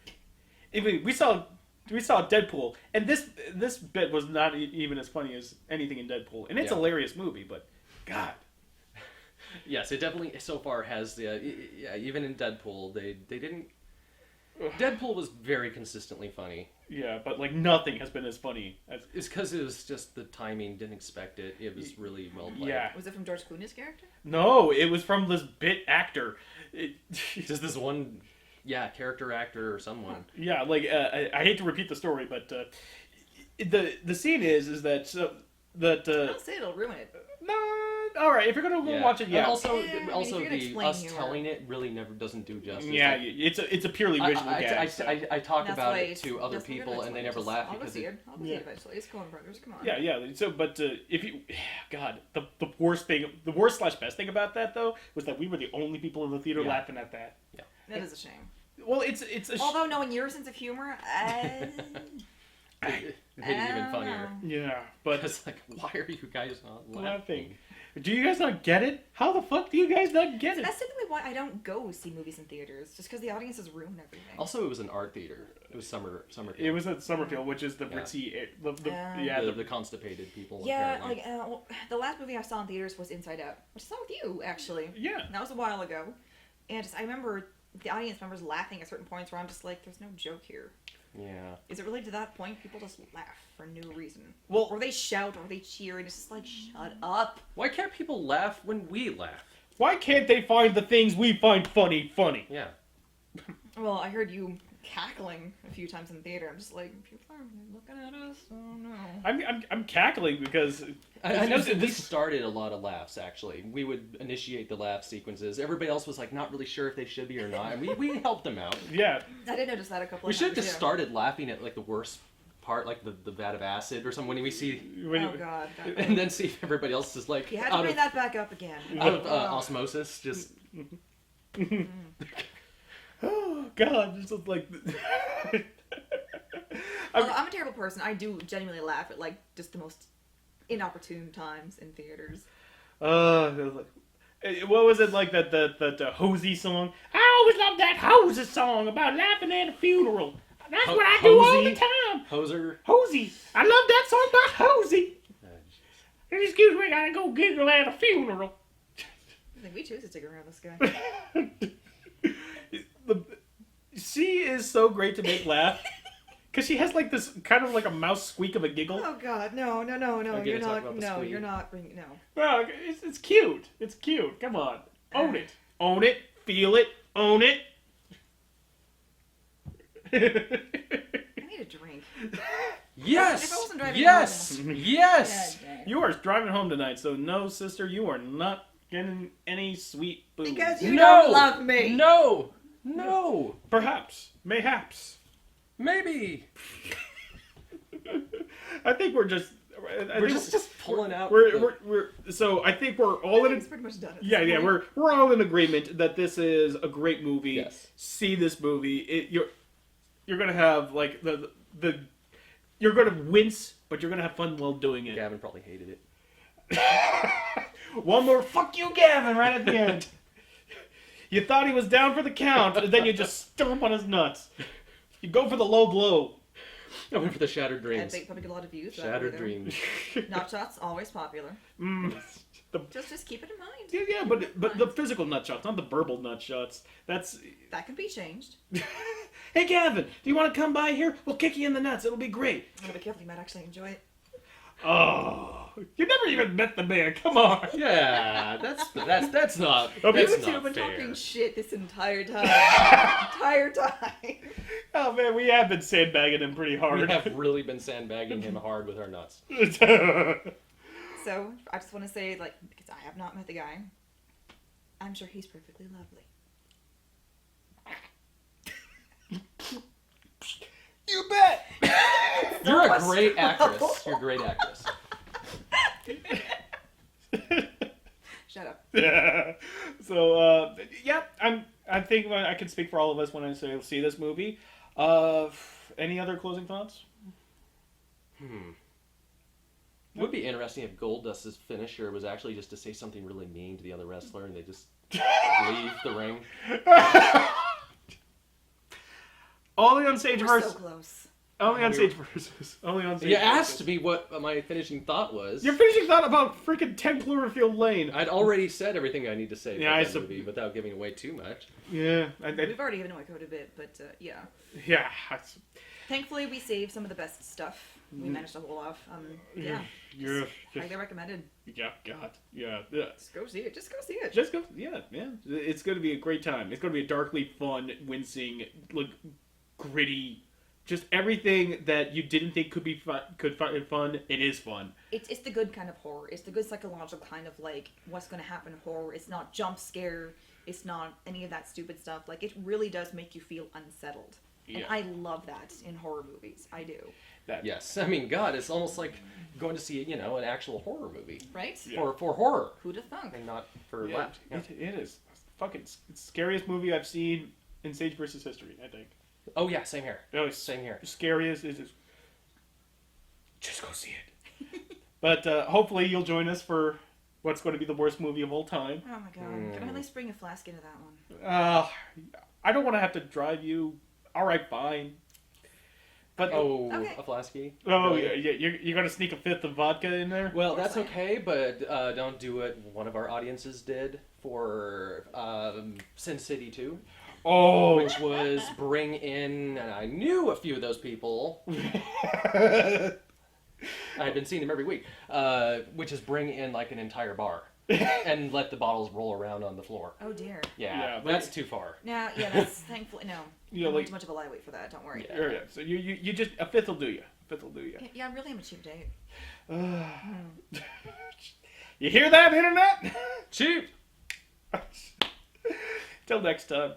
Even we saw Deadpool, and this bit was not even as funny as anything in Deadpool, and it's a hilarious movie. But God, Yes, it definitely so far has the. Yeah, even in Deadpool, they didn't. Deadpool was very consistently funny. Yeah, but like nothing has been as funny as. It's because it was just the timing. Didn't expect it. It was really well played. Yeah. Was it from George Clooney's character? No, it was from this bit actor. Just this one, character actor or someone. Yeah, like I hate to repeat the story, but the scene is that Don't say it'll ruin it. no, all right, if you're gonna go watch it, And yeah. also, Yeah, I mean, also if you're gonna the explain us humor. telling it really never doesn't do justice. Yeah, Like, it's a purely visual gag. so. I talk That's about why it to other that's why we're people gonna and they explain never it. laugh I'll go because see it, it. I'll go see it eventually. It's Coen Brothers. Come on. Yeah. So, but if you, God, the worst / best thing about that though was that we were the only people in the theater laughing at that. Yeah. That is a shame. Well, it's a. Although knowing your sense of humor, it made it even funnier. Yeah, but It's like, why are you guys not laughing? laughing. Do you guys not get it? How the fuck do you guys not get it? that's typically why I don't go see movies in theaters. Just because the audiences ruin everything. Also, it was an art theater. It was summer. It was at Summerfield, which is the Yeah. ritzy, The constipated people. Yeah, apparently. well, the last movie I saw in theaters was Inside Out, which I saw with you actually. yeah. And that was a while ago, and I remember the audience members laughing at certain points where I'm just like, "There's no joke here." Yeah. Is it really to that point? People just laugh for no reason. Well- or they shout, or they cheer, and it's just like, shut up. Why can't people laugh when we laugh? Why can't they find the things we find funny? Yeah. Well, I heard you cackling a few times in the theater. I'm just like, people are looking at us. Oh no. I'm cackling because I know that we this. started a lot of laughs, actually. We would initiate the laugh sequences. Everybody else was like not really sure if they should be or not. And we helped them out. Yeah. I did notice that a couple We of should have times. just started laughing at like the worst part, like the vat of acid or something when we see, When Oh god. and then see if everybody else is like You had to out bring of, that back up again. out of Oh. osmosis, just Oh God, this is like. Although I'm a terrible person. I do genuinely laugh at like just the most inopportune times in theaters. What was it like that Hosey song? I always love that Hosey song about laughing at a funeral. That's what I do all the Hosey? time. Hoser. Hosey. I love that song by Hosey. Excuse me, I gotta go giggle at a funeral. I think we choose to stick around this guy. She is so great to make laugh. Because she has like this kind of like a mouse squeak of a giggle. Oh god, no. Again, You're talk not. about the No, squeak. you're not bringing. No. Well, it's cute. It's cute. Come on. Own it. Own it. Feel it. Own it. I need a drink. Yes. If I wasn't driving Yes. Yes. You are driving home tonight, so no, sister, you are not getting any sweet booze. Because you No. don't love me. No. No. Perhaps. Mayhaps. Maybe. I think we're just... We're just pulling out. So I think we're all in... It's pretty much done. at this Yeah, point. we're all in agreement that this is a great movie. Yes. See this movie. You're gonna have like the you're gonna wince, but you're gonna have fun while doing it. Gavin probably hated it. One more fuck you, Gavin, right at the end. You thought he was down for the count, and then you just stomp on his nuts. You go for the low blow. I went for the shattered And dreams. they probably get a lot of views. Shattered dreams. Nut shots always popular. Mm. Just keep it in mind. Yeah, but the physical nut shots, not the verbal nut shots. That's. That can be changed. Hey, Gavin, do you want to come by here? We'll kick you in the nuts. It'll be great. I'm gonna be careful. You might actually enjoy it. Oh, you never even met the man. Come on. Yeah, that's not. Okay, You That's two not have been fair. talking shit this entire time. Oh man, we have been sandbagging him pretty hard. We have really been sandbagging him hard with our nuts. So I just want to say, like, because I have not met the guy, I'm sure he's perfectly lovely. You bet. You're a great actress. You're a great actress. Shut up. So, yeah, I think I can speak for all of us when I say see this movie. Any other closing thoughts? It would be interesting if Goldust's finisher was actually just to say something really mean to the other wrestler and they just leave the ring. All the unsage We're hearts. so close. Only on Sage Versus. Only on Sage You Versus. asked me what my finishing thought was. Your finishing thought about freaking 10 Cloverfield Lane. I'd already said everything I need to say Yeah, about that movie without giving away too much. Yeah. We've already given away quite a bit, but yeah. Yeah. Thankfully, we saved some of the best stuff. We managed to hold off. Yeah. Yeah. Highly recommended. Yeah, God. Yeah. Yeah. Just go see it. Just go see it. Just go. Yeah, man. It's going to be a great time. It's going to be a darkly fun, wincing, like, gritty, just everything that you didn't think could be fun. It is fun. It's the good kind of horror. It's the good psychological kind of like what's going to happen horror. It's not jump scare. It's not any of that stupid stuff. Like it really does make you feel unsettled. Yeah. And I love that in horror movies. I do. Yes, I mean, God, it's almost like going to see, an actual horror movie. Right? Yeah. For horror. Who'd have thunk? And not for Yeah, laughs. Yeah. it is. Fucking it's the scariest movie I've seen in Sage versus history, I think. Oh, yeah, same here. No, it's Same here. scariest is just go see it. But hopefully you'll join us for what's going to be the worst movie of all time. Oh my god. Can I at least bring a flask into that one? I don't want to have to drive you. All right, fine. But Oh, Okay. a flasky? oh Really? yeah, you're going to sneak a fifth of vodka in there? Well, Of course that's I am. okay, but don't do what one of our audiences did for Sin City 2, Oh, which was bring in, and I knew a few of those people. I had been seeing them every week, which is bring in like an entire bar and let the bottles roll around on the floor. Oh dear. Yeah, Yeah, but- that's too far. Now, yeah, that's thankfully no. Yeah, I'm like- too much of a lightweight for that. Don't worry. yeah. So you just a fifth will do you. A fifth will do you. Yeah, I really am a cheap date. You hear that, internet? Cheap! Till next time.